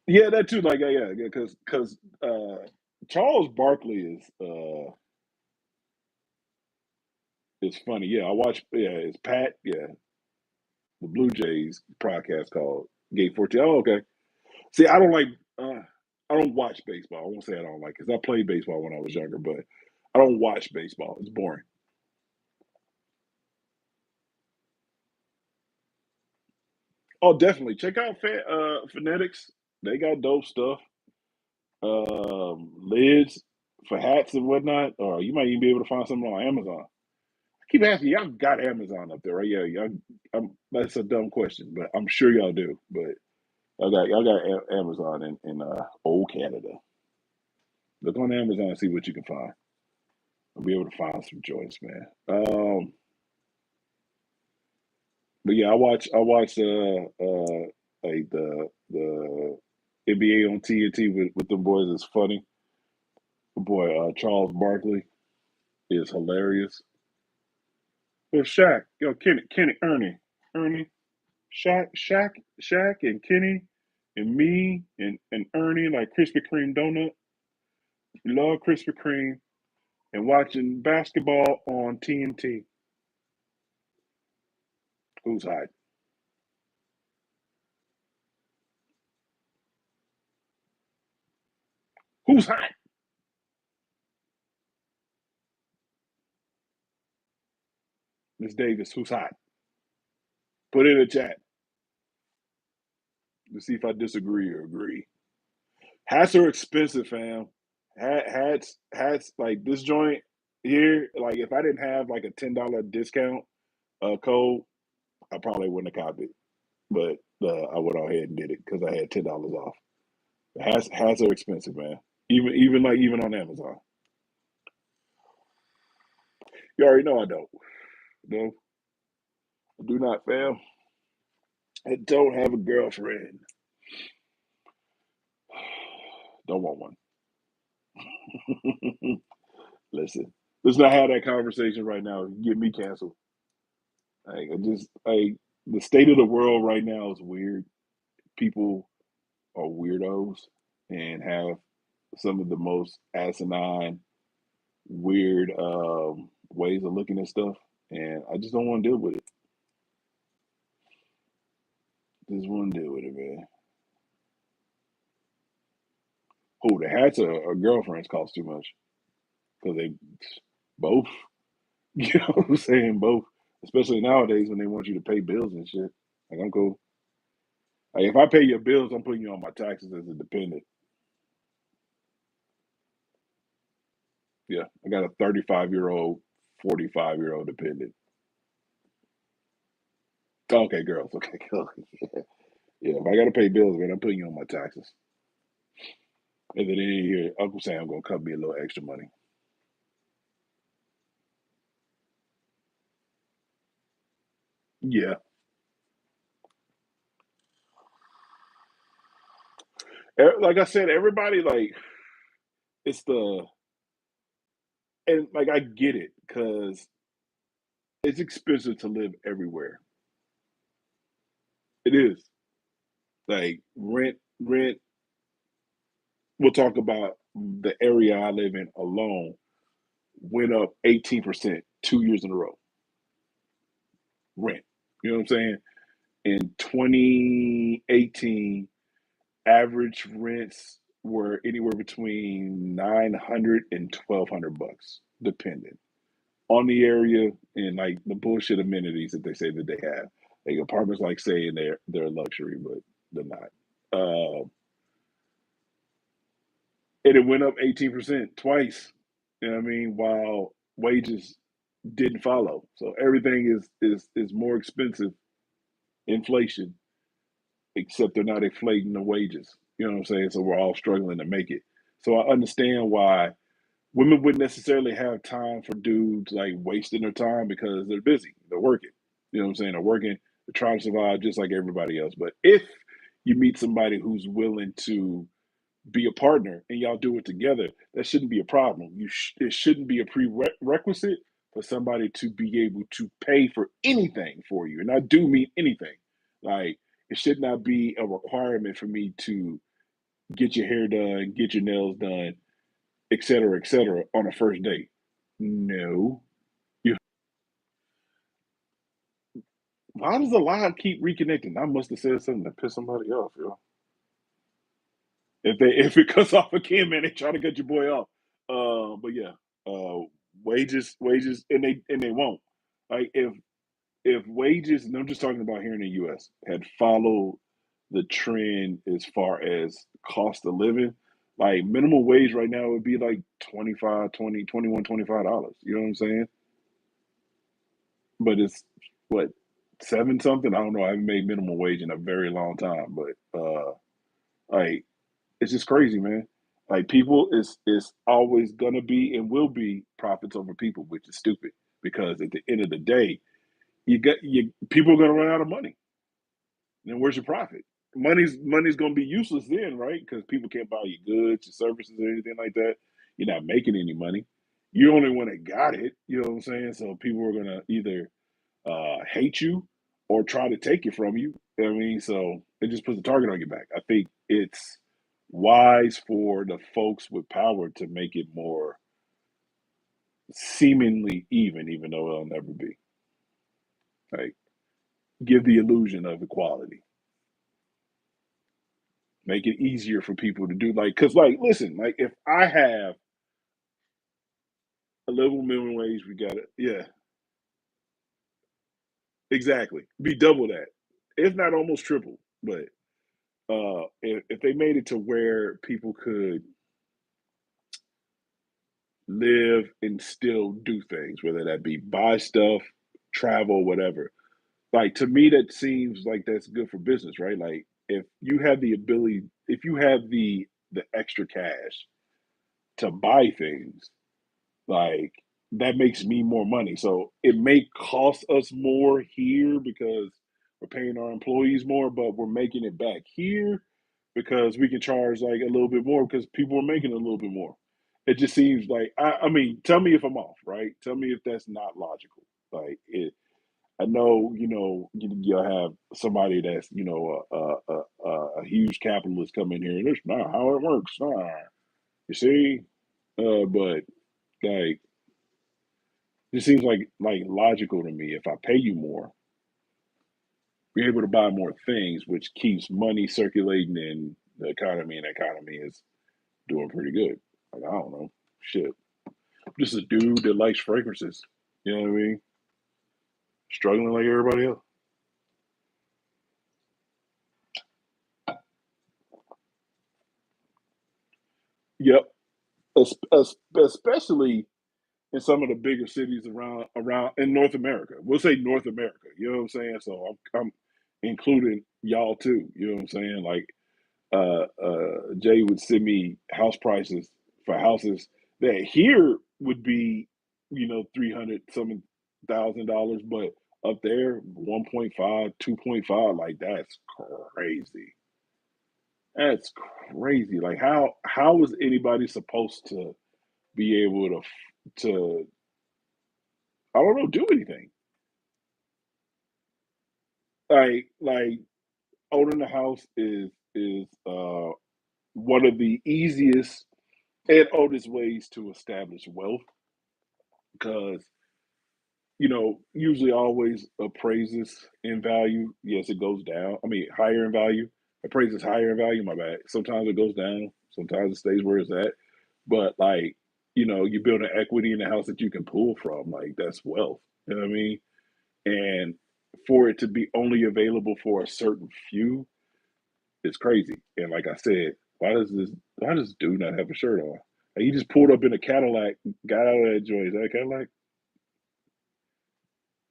Yeah, that too. Like, yeah, because Charles Barkley is funny. Yeah, I watch. Yeah, it's Pat. Yeah, the Blue Jays podcast called Gate 14. Oh, okay. See, I don't like. Uh, I don't watch baseball. I won't say I don't like because I played baseball when I was younger, but I don't watch baseball. It's boring. Oh, definitely check out Phonetics. They got dope stuff. Lids for hats and whatnot. Or you might even be able to find something on Amazon. I keep asking y'all got Amazon up there, right? Yeah, y'all. That's a dumb question, but I'm sure y'all do. But y'all got Amazon in old Canada. Look on Amazon and see what you can find. I'll be able to find some joints, man. But yeah, I watch like the NBA on TNT with the boys is funny. Boy, Charles Barkley is hilarious. Well, Shaq, yo, Kenny, Ernie, Shaq, and Kenny, and me, and Ernie, like Krispy Kreme donut. We love Krispy Kreme and watching basketball on TNT. Who's hot? Who's hot? Miss Davis, who's hot? Put it in the chat to see if I disagree or agree. Hats are expensive, fam. Hats like this joint here. Like if I didn't have like a $10 discount code, I probably wouldn't have copied it. But I went ahead and did it because I had $10 off. Hats are expensive, man. Even on Amazon. You already know I don't. No, I do not, fam. I don't have a girlfriend. Don't want one. Listen, let's not have that conversation right now. Get me canceled. I the state of the world right now is weird. People are weirdos and have some of the most asinine, weird ways of looking at stuff, and I just don't want to deal with it. Just want to deal with it, man. Oh, the hats are girlfriends cost too much because they both. You know what I'm saying? Both, especially nowadays when they want you to pay bills and shit. Like I'm cool. Like if I pay your bills, I'm putting you on my taxes as a dependent. Yeah, I got a 35-year-old, 45-year-old dependent. Okay, girls. Okay, cool. Yeah, if I got to pay bills, man, I'm putting you on my taxes. And then in here, Uncle Sam gonna cut me a little extra money. Yeah, like I said, everybody like it's the and like I get it because it's expensive to live everywhere. It is like rent. We'll talk about the area I live in alone went up 18% 2 years in a row. Rent. You know what I'm saying? In 2018, average rents were anywhere between 900 and 1,200 bucks, depending on the area and like the bullshit amenities that they say that they have. Like apartments, like saying they're a luxury, but they're not. And it went up 18% twice. You know what I mean? While wages didn't follow, so everything is more expensive. Inflation, except they're not inflating the wages. You know what I'm saying? So we're all struggling to make it. So I understand why women wouldn't necessarily have time for dudes like wasting their time because they're busy. They're working. You know what I'm saying? They're working, they're trying to survive just like everybody else. But if you meet somebody who's willing to be a partner and y'all do it together, that shouldn't be a problem. It shouldn't be a prerequisite for somebody to be able to pay for anything for you. And I do mean anything. Like it should not be a requirement for me to get your hair done, get your nails done, et cetera, on a first date. No. You, why does the line keep reconnecting? I must have said something to piss somebody off, yo. If it cuts off again, man, they try to cut your boy off. But yeah, uh, wages, and they won't. Like if wages, and I'm just talking about here in the U.S., had followed the trend as far as cost of living, like minimum wage right now would be like 25, 20, 21, $25. You know what I'm saying? But it's what, seven something? I don't know. I haven't made minimum wage in a very long time, but like it's just crazy, man. Like people is always gonna be and will be profits over people, which is stupid because at the end of the day, you people are gonna run out of money. Then where's your profit? Money's gonna be useless then, right? Because people can't buy your goods, your services, or anything like that. You're not making any money. You're the only one that got it. You know what I'm saying? So people are gonna either hate you or try to take it from you. You know what I mean? So it just puts a target on your back. I think it's wise for the folks with power to make it more seemingly even, even though it'll never be. Like, give the illusion of equality. Make it easier for people to do cause listen, like if I have a livable minimum wage, we got it. Yeah, exactly. Be double that. If not almost triple. But if they made it to where people could live and still do things, whether that be buy stuff, travel, whatever. Like to me, that seems like that's good for business, right? Like if you have the ability, if you have the extra cash to buy things, like that makes me more money. So it may cost us more here because we're paying our employees more, but we're making it back here because we can charge like a little bit more because people are making a little bit more. It just seems like I mean, tell me if I'm off, right? Tell me if that's not logical. Like it, I know you'll have somebody that's a huge capitalist come in here, and it's not how it works. Nah. You see, but like it seems like logical to me. If I pay you more, you're able to buy more things, which keeps money circulating in the economy, and the economy is doing pretty good. Like I don't know, shit. I'm just a dude that likes fragrances. You know what I mean? Struggling like everybody else. Yep. Especially in some of the bigger cities around in North America. We'll say North America. You know what I'm saying? So I'm including y'all too. You know what I'm saying? Like Jay would send me house prices for houses that here would be, 300 something $1,000, but up there 1.5, 2.5, like that's crazy. That's crazy. Like how is anybody supposed to be able to I don't know, do anything? Like owning a house is one of the easiest and oldest ways to establish wealth because usually always appraises in value. Yes, it goes down. I mean, higher in value. Appraises higher in value. My bad. Sometimes it goes down. Sometimes it stays where it's at. But like, you build an equity in the house that you can pull from. Like that's wealth. You know what I mean? And for it to be only available for a certain few is crazy. And like I said, why does dude not have a shirt on? Like, he just pulled up in a Cadillac, got out of that joint. Is that a Cadillac?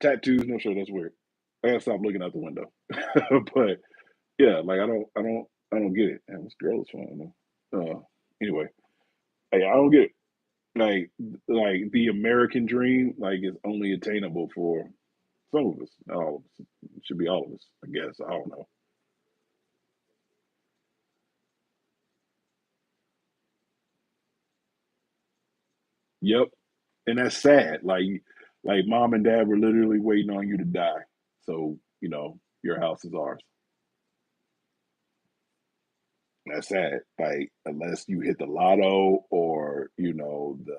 Tattoos, no shirt. That's weird. I gotta stop looking out the window. But yeah, like I don't get it. And this girl is fine though. Anyway, hey, I don't get it. Like the American dream, like is only attainable for some of us. Not all of us. It should be all of us, I guess. I don't know. Yep. And that's sad. Like mom and dad were literally waiting on you to die. So, your house is ours. That's sad. Like unless you hit the lotto or, the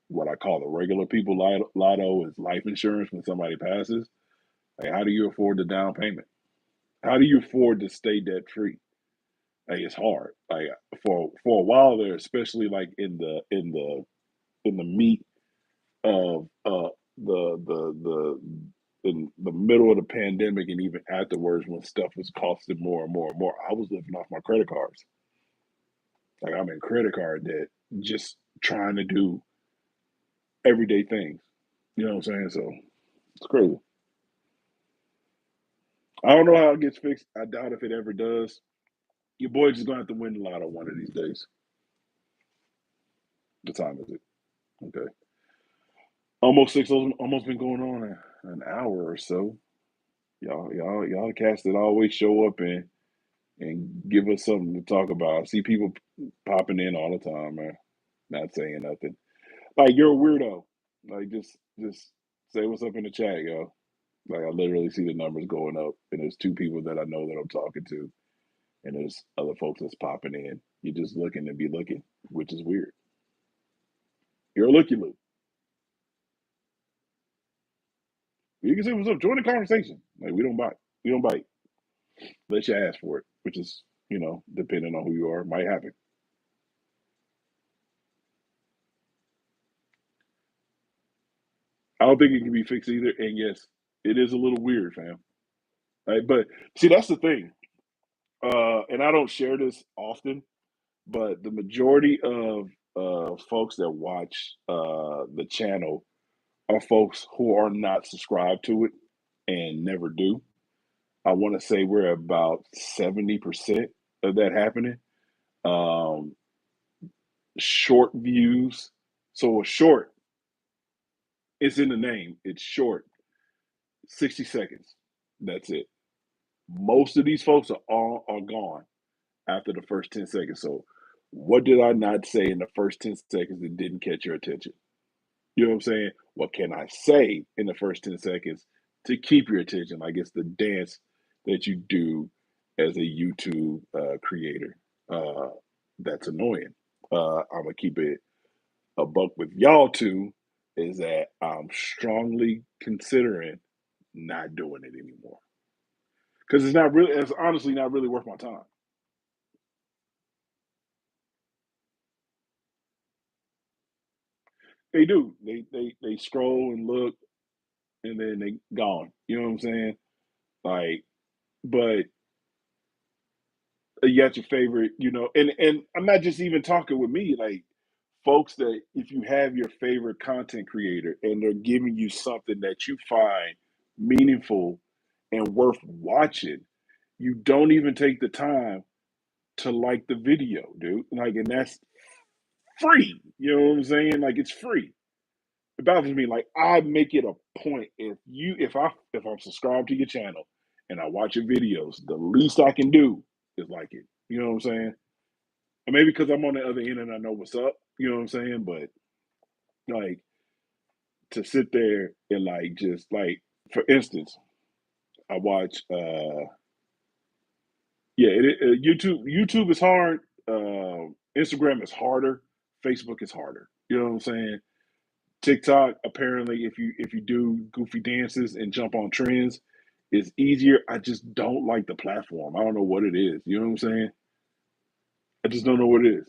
what I call the regular people lotto is life insurance when somebody passes. Like how do you afford the down payment? How do you afford to stay debt free? Like it's hard. Like for a while there, especially like in the meat of in the middle of the pandemic and even afterwards when stuff was costing more and more and more, I was living off my credit cards. Like I'm in credit card debt, just trying to do everyday things. You know what I'm saying? So it's crazy. I don't know how it gets fixed. I doubt if it ever does. Your boy just gonna have to win the lotto one of these days. What time is it? Okay, almost six. Almost been going on an hour or so. Y'all cats that always show up and give us something to talk about. I see people popping in all the time, man. Not saying nothing. Like you're a weirdo. Like just say what's up in the chat, yo. Like I literally see the numbers going up, and there's two people that I know that I'm talking to, and there's other folks that's popping in. You're just looking to be looking, which is weird. You're a looky loop. You can say what's up. Join the conversation. Like we don't bite. We don't bite. Let you ask for it, which is depending on who you are, might happen. I don't think it can be fixed either. And yes, it is a little weird, fam. Right? But see, that's the thing. And I don't share this often, but the majority of folks that watch the channel are folks who are not subscribed to it and never do. I want to say we're about 70% of that happening. Um, Short views. So a short, it's in the name. It's short, 60 seconds. That's it. Most of these folks are gone after the first 10 seconds. So what did I not say in the first 10 seconds that didn't catch your attention? You know what I'm saying? What can I say in the first 10 seconds to keep your attention? Like it's the dance that you do as a YouTube creator. Uh, that's annoying. I'm gonna keep it a buck with y'all two. Is that I'm strongly considering not doing it anymore because it's not really. It's honestly not really worth my time. They do. They scroll and look, and then they gone. You know what I'm saying? Like, but you got your favorite, and I'm not just even talking with me, like folks that if you have your favorite content creator and they're giving you something that you find meaningful and worth watching, you don't even take the time to like the video, dude. Like, and that's free. You know what I'm saying? Like, it's free. It bothers me. Like, I make it a point if I'm subscribed to your channel and I watch your videos, the least I can do is like it. You know what I'm saying? And maybe because I'm on the other end and I know what's up, you know what I'm saying? But like to sit there and like just like for instance, I watch Yeah, YouTube is hard. Instagram is harder. Facebook is harder. You know what I'm saying? TikTok, apparently, if you do goofy dances and jump on trends, is easier. I just don't like the platform. I don't know what it is. You know what I'm saying? I just don't know what it is.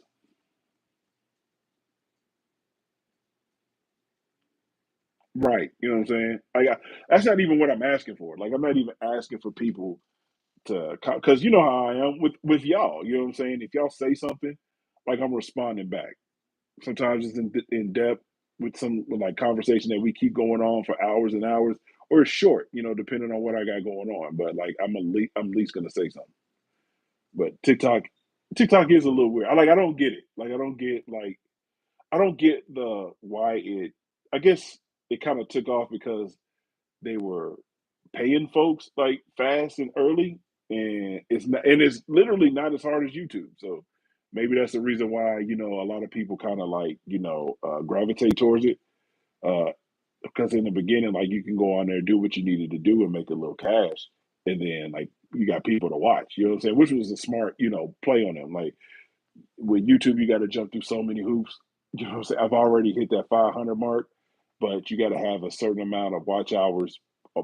Right. You know what I'm saying? That's not even what I'm asking for. Like, I'm not even asking for people to, because you know how I am with y'all. You know what I'm saying? If y'all say something, like, I'm responding back. Sometimes it's in depth with like conversation that we keep going on for hours and hours, or it's short, depending on what I got going on. But like, I'm at least gonna say something. But TikTok is a little weird. I don't get it. Like, I don't get the why it. I guess it kind of took off because they were paying folks like fast and early, and it's literally not as hard as YouTube. So maybe that's the reason why a lot of people kind of like gravitate towards it. Uh, because in the beginning, like, you can go on there, do what you needed to do, and make a little cash, and then like you got people to watch. You know what I'm saying? Which was a smart play on them. Like, with YouTube, you got to jump through so many hoops. You know what I'm saying? I've already hit that 500 mark, but you got to have a certain amount of watch hours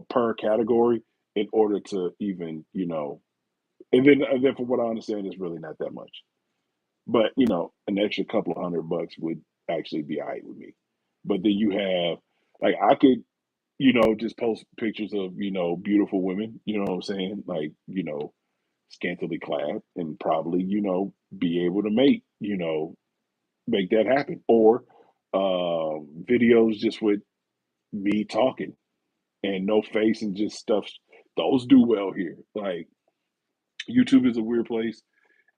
per category in order to even, and then from what I understand, it's really not that much. But an extra couple of $100 would actually be all right with me. But then you have, like, I could, just post pictures of beautiful women. You know what I'm saying? Like, scantily clad, and probably be able to make that happen. Or videos just with me talking and no face and just stuff. Those do well here. Like, YouTube is a weird place,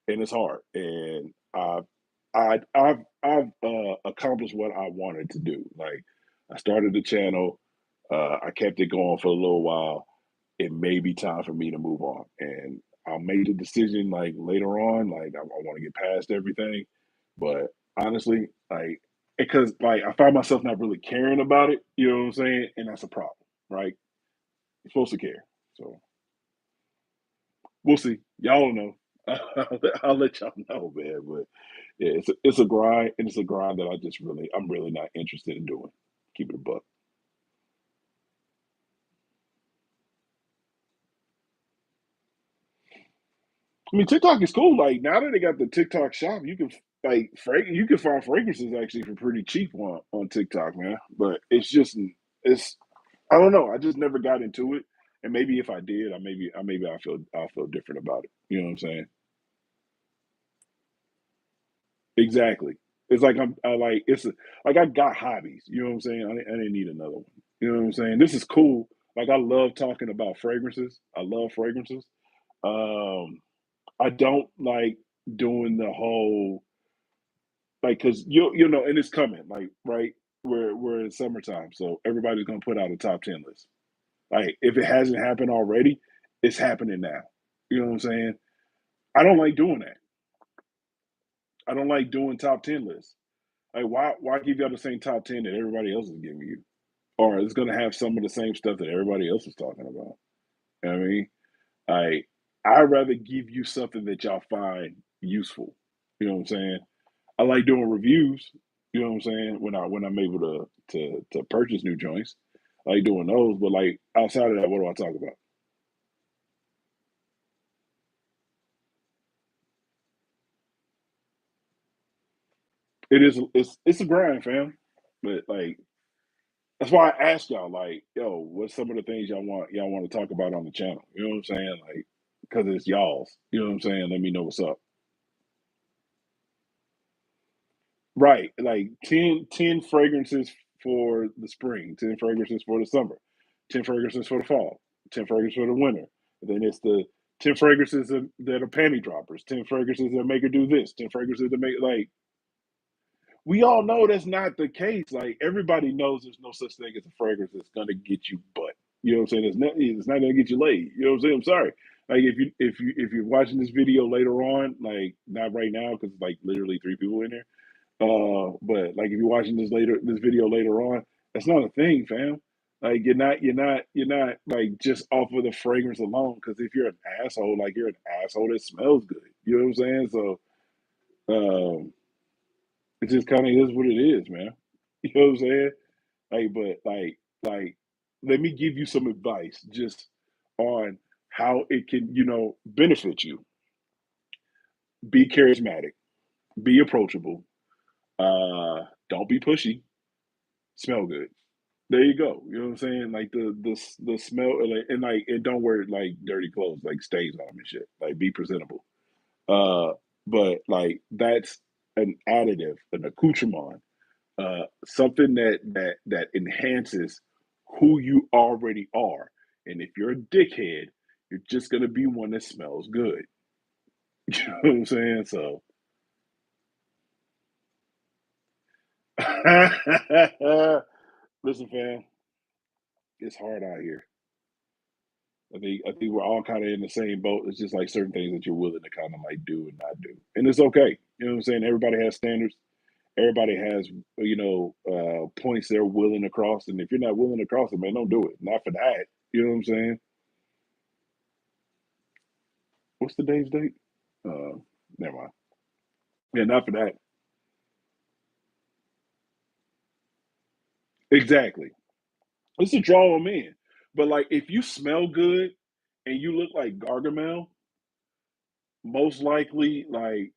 and it's hard. And I've accomplished what I wanted to do. Like, I started the channel. I kept it going for a little while. It may be time for me to move on, and I'll make the decision like later on. Like, I want to get past everything, but honestly, like, because like I find myself not really caring about it. You know what I'm saying? And that's a problem, right? You're supposed to care. So we'll see. Y'all don't know. I'll let y'all know, man. But yeah, it's a grind, and it's a grind that I'm really not interested in doing. Keep it a buck. I mean, TikTok is cool. Like, now that they got the TikTok shop, you can you can find fragrances actually for pretty cheap on TikTok, man. But it's I don't know. I just never got into it, and maybe if I did, I feel different about it. You know what I'm saying? Exactly. It's like I like like I got hobbies. You know what I'm saying? I didn't need another one. You know what I'm saying? This is cool. Like, I love talking about fragrances. I love fragrances. Um, I don't like doing the whole, like, because you know, and it's coming, like, right, we're in summertime, so everybody's gonna put out a top 10 list. Like, if it hasn't happened already, it's happening now. You know what I'm saying? I don't like doing that. I don't like doing top 10 lists. Like, why give you the same top 10 that everybody else is giving you, or it's gonna have some of the same stuff that everybody else is talking about. You know what I mean? Like, I'd rather give you something that y'all find useful. You know what I'm saying? I like doing reviews. You know what I'm saying? When I'm able to purchase new joints, I like doing those. But like, outside of that, what do I talk about? It's a grind, fam. But like, that's why I asked y'all, like, yo, what's some of the things y'all want to talk about on the channel? You know what I'm saying? Like, because it's y'all's. You know what I'm saying? Let me know what's up. Right, like, ten fragrances for the spring, 10 fragrances for the summer, 10 fragrances for the fall, 10 fragrances for the winter. And then it's the 10 fragrances that are panty droppers, 10 fragrances that make her do this, 10 fragrances that make, like, we all know that's not the case. Like, everybody knows there's no such thing as a fragrance that's gonna get you butt. You know what I'm saying? It's not gonna get you laid. You know what I'm saying? I'm sorry. Like, if you're watching this video later on, like, not right now because it's like literally three people in there. But like, if you're watching this video later on, that's not a thing, fam. Like you're not like just off of the fragrance alone. Because if you're an asshole, like you're an asshole that smells good. You know what I'm saying? So it just kind of is what it is, man. You know what I'm saying? Like, but like, let me give you some advice just on how it can, benefit you. Be charismatic, be approachable, don't be pushy, smell good. There you go. You know what I'm saying? Like the smell and don't wear like dirty clothes, like stains on them and shit. Like be presentable. But like that's an additive, an accoutrement, something that enhances who you already are. And if you're a dickhead, you're just gonna be one that smells good. You know what I'm saying? So listen, fam, it's hard out here. I think we're all kind of in the same boat. It's just like certain things that you're willing to kind of like do and not do, and it's okay. You know what I'm saying? Everybody has standards. Everybody has points they're willing to cross, and if you're not willing to cross it, man, don't do it. Not for that. You know what I'm saying? What's the day's date? Uh, Never mind. Yeah, not for that. Exactly. It's a draw them in. But like, if you smell good and you look like Gargamel, most likely, like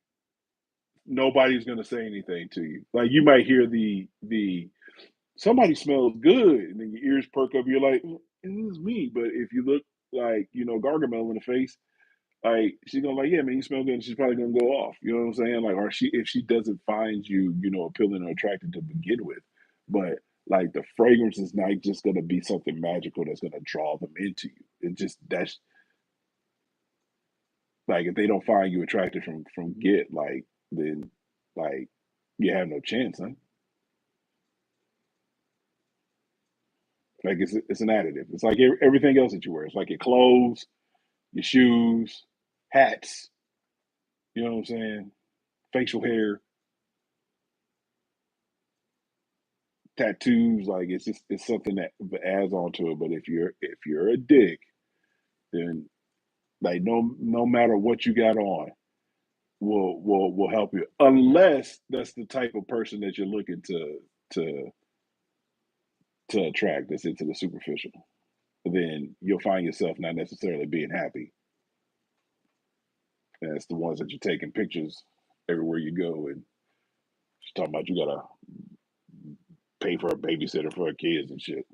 nobody's gonna say anything to you. Like you might hear the somebody smells good, and then your ears perk up. You're like, it is me. But if you look like Gargamel in the face, like she's gonna like, yeah, man, you smell good. And she's probably gonna go off. You know what I'm saying? Like, or she if she doesn't find you, appealing or attractive to begin with, but like the fragrance is not just gonna be something magical that's gonna draw them into you. It just that's like if they don't find you attractive from get like then like you have no chance, huh? Like it's an additive. It's like everything else that you wear. It's like your clothes, your shoes, hats. You know what I'm saying? Facial hair, tattoos. Like it's something that adds on to it. But if you're a dick, then like no matter what you got on, will help you. Unless that's the type of person that you're looking to to attract. That's into the superficial. Then you'll find yourself not necessarily being happy. And it's the ones that you're taking pictures everywhere you go and she's talking about you gotta pay for a babysitter for her kids and shit.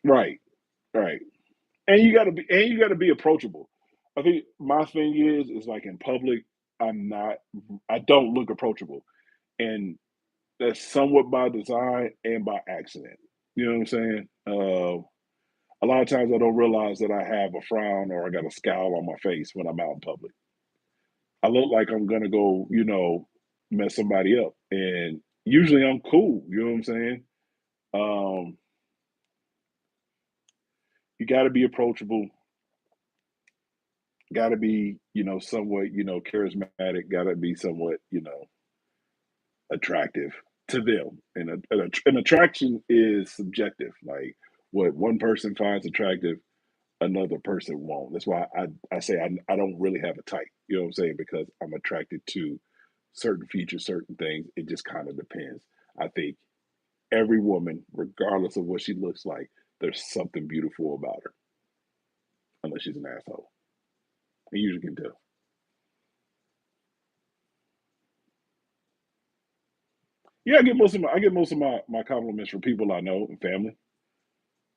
Right, right. And you gotta be approachable. I think my thing is like in public, I'm not I don't look approachable. And that's somewhat by design and by accident. You know what I'm saying? A lot of times I don't realize that I have a frown or I got a scowl on my face when I'm out in public. I look like I'm gonna go, mess somebody up. And usually I'm cool, you know what I'm saying? Um, you gotta be approachable, gotta be, somewhat, charismatic, gotta be somewhat, attractive to them. And an attraction is subjective. Like what one person finds attractive, another person won't. That's why I say I don't really have a type. You know what I'm saying? Because I'm attracted to certain features, certain things. It just kind of depends. I think every woman, regardless of what she looks like, there's something beautiful about her, unless she's an asshole. You usually can tell. Yeah, I get most of my compliments from people I know and family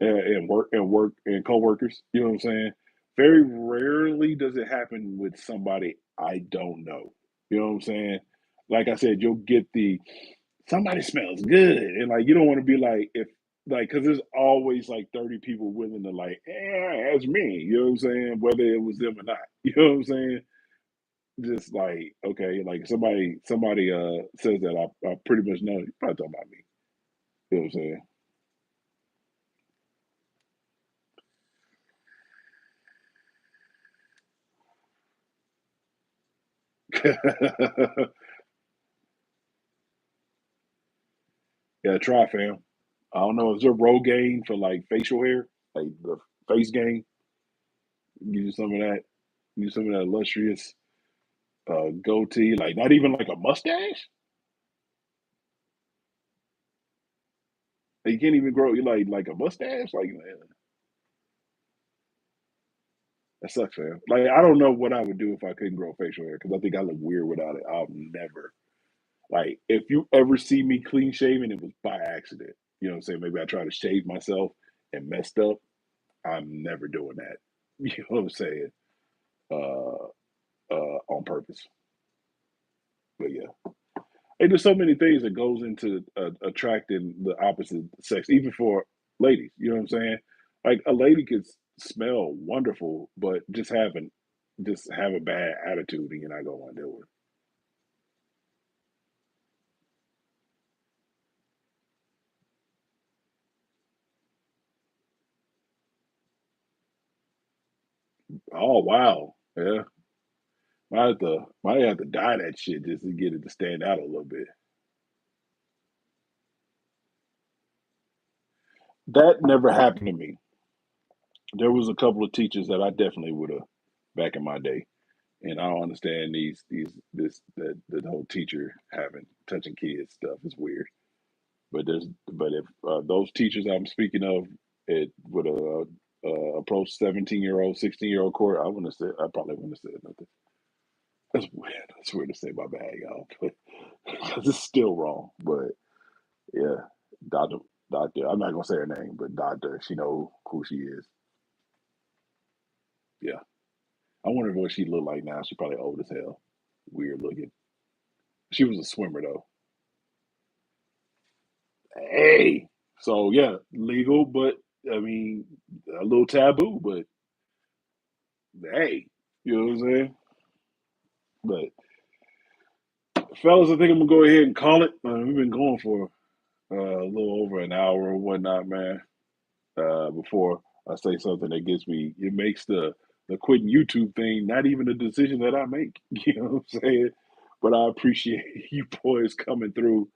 and coworkers. You know what I'm saying? Very rarely does it happen with somebody I don't know. You know what I'm saying? Like I said, you'll get the somebody smells good, and like you don't want to be like if like because there's always like 30 people willing to like, that's me. You know what I'm saying? Whether it was them or not. You know what I'm saying? Just like okay, like somebody says that I pretty much know you probably talking about me. You know what I'm saying? Yeah, try, fam. I don't know. Is there Rogaine for like facial hair, like the face gain? Give you some of that. Give you some of that lustrous goatee. Like not even like a mustache. You can't even grow you like a mustache. Like man, that sucks, fam. Like I don't know what I would do if I couldn't grow facial hair because I think I look weird without it. I'll never like if you ever see me clean shaven, it was by accident. You know what I'm saying? Maybe I tried to shave myself and messed up. I'm never doing that. You know what I'm saying? Uh, on purpose. But yeah, and there's so many things that goes into attracting the opposite sex, even for ladies. You know what I'm saying? Like a lady could smell wonderful, but just have a bad attitude, and you're not gonna want to deal with it. Oh wow, yeah. Might have to dye that shit just to get it to stand out a little bit. That never happened to me. There was a couple of teachers that I definitely would have back in my day, and I don't understand this the whole teacher having touching kids stuff is weird. But if those teachers I'm speaking of, it would have approach 17-year-old, 16-year-old court, I probably wouldn't have said nothing. That's weird. That's weird to say my bad, y'all, but because it's still wrong. But yeah, Doctor, Doctor, I'm not gonna say her name, but Doctor, she know who she is. Yeah, I wonder what she look like now. She probably old as hell, weird looking. She was a swimmer though. Hey, so yeah, legal, but I mean a little taboo, but hey, you know what I'm saying? But fellas, I think I'm gonna go ahead and call it. We've been going for a little over an hour or whatnot, man. Before I say something that gets me, it makes the quitting YouTube thing not even a decision that I make. You know what I'm saying? But I appreciate you boys coming through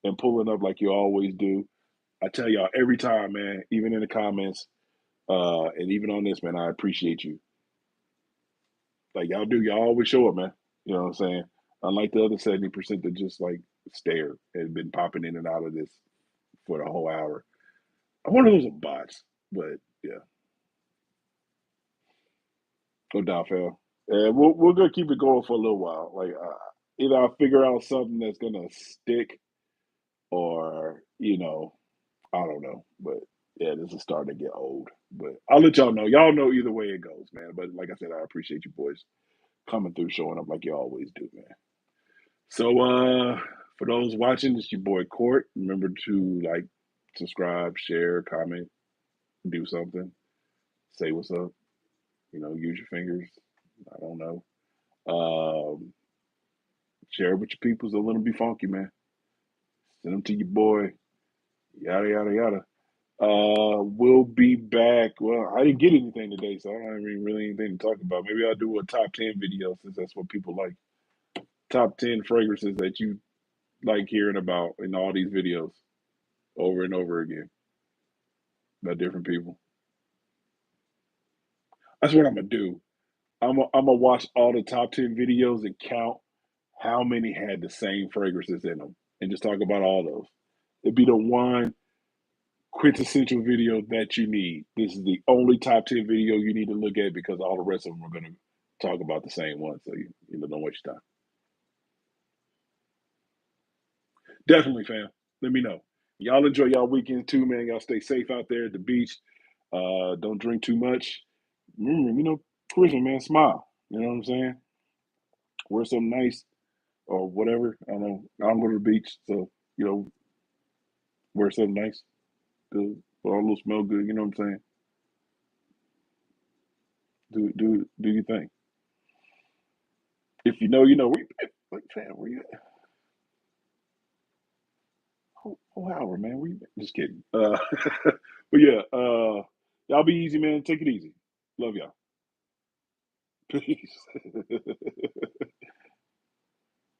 and pulling up like you always do. I tell y'all every time, man, even in the comments, and even on this, man, I appreciate you. Like y'all do, y'all always show up, man. You know what I'm saying? Unlike the other 70% that just like stare and been popping in and out of this for the whole hour. I wonder if those are bots, but yeah, no doubt, Phil. And we're gonna keep it going for a little while. Like either I'll figure out something that's gonna stick, or I don't know. But yeah, this is starting to get old. But I'll let y'all know. Y'all know either way it goes, man. But like I said, I appreciate you boys coming through, showing up like you always do, man. So for those watching, it's your boy Court. Remember to like, subscribe, share, comment, do something, say what's up. Use your fingers. I don't know. Share it with your people so let them be funky, man. Send them to your boy. Yada yada yada. We'll be back. Well, I didn't get anything today, so I don't have really anything to talk about. Maybe I'll do a top 10 video since that's what people like. Top 10 fragrances that you like hearing about in all these videos over and over again by different people. That's what I'm gonna do. I'm gonna watch all the top 10 videos and count how many had the same fragrances in them, and just talk about all those. It'd be the one quintessential video that you need. This is the only top 10 video you need to look at because all the rest of them are gonna talk about the same one. So you don't waste your time. Definitely, fam. Let me know. Y'all enjoy y'all weekend too, man. Y'all stay safe out there at the beach. Don't drink too much. Remember, Christmas, man, smile. You know what I'm saying? Wear something nice or whatever. I don't know. I don't go to the beach, so you know, wear something nice. Good. All those smell good. You know what I'm saying? Do your thing. If you know, you know. Where you at? Like, fam, where you at? Oh, Howard, man. Where you at? Just kidding. But yeah, y'all be easy, man. Take it easy. Love y'all. Peace.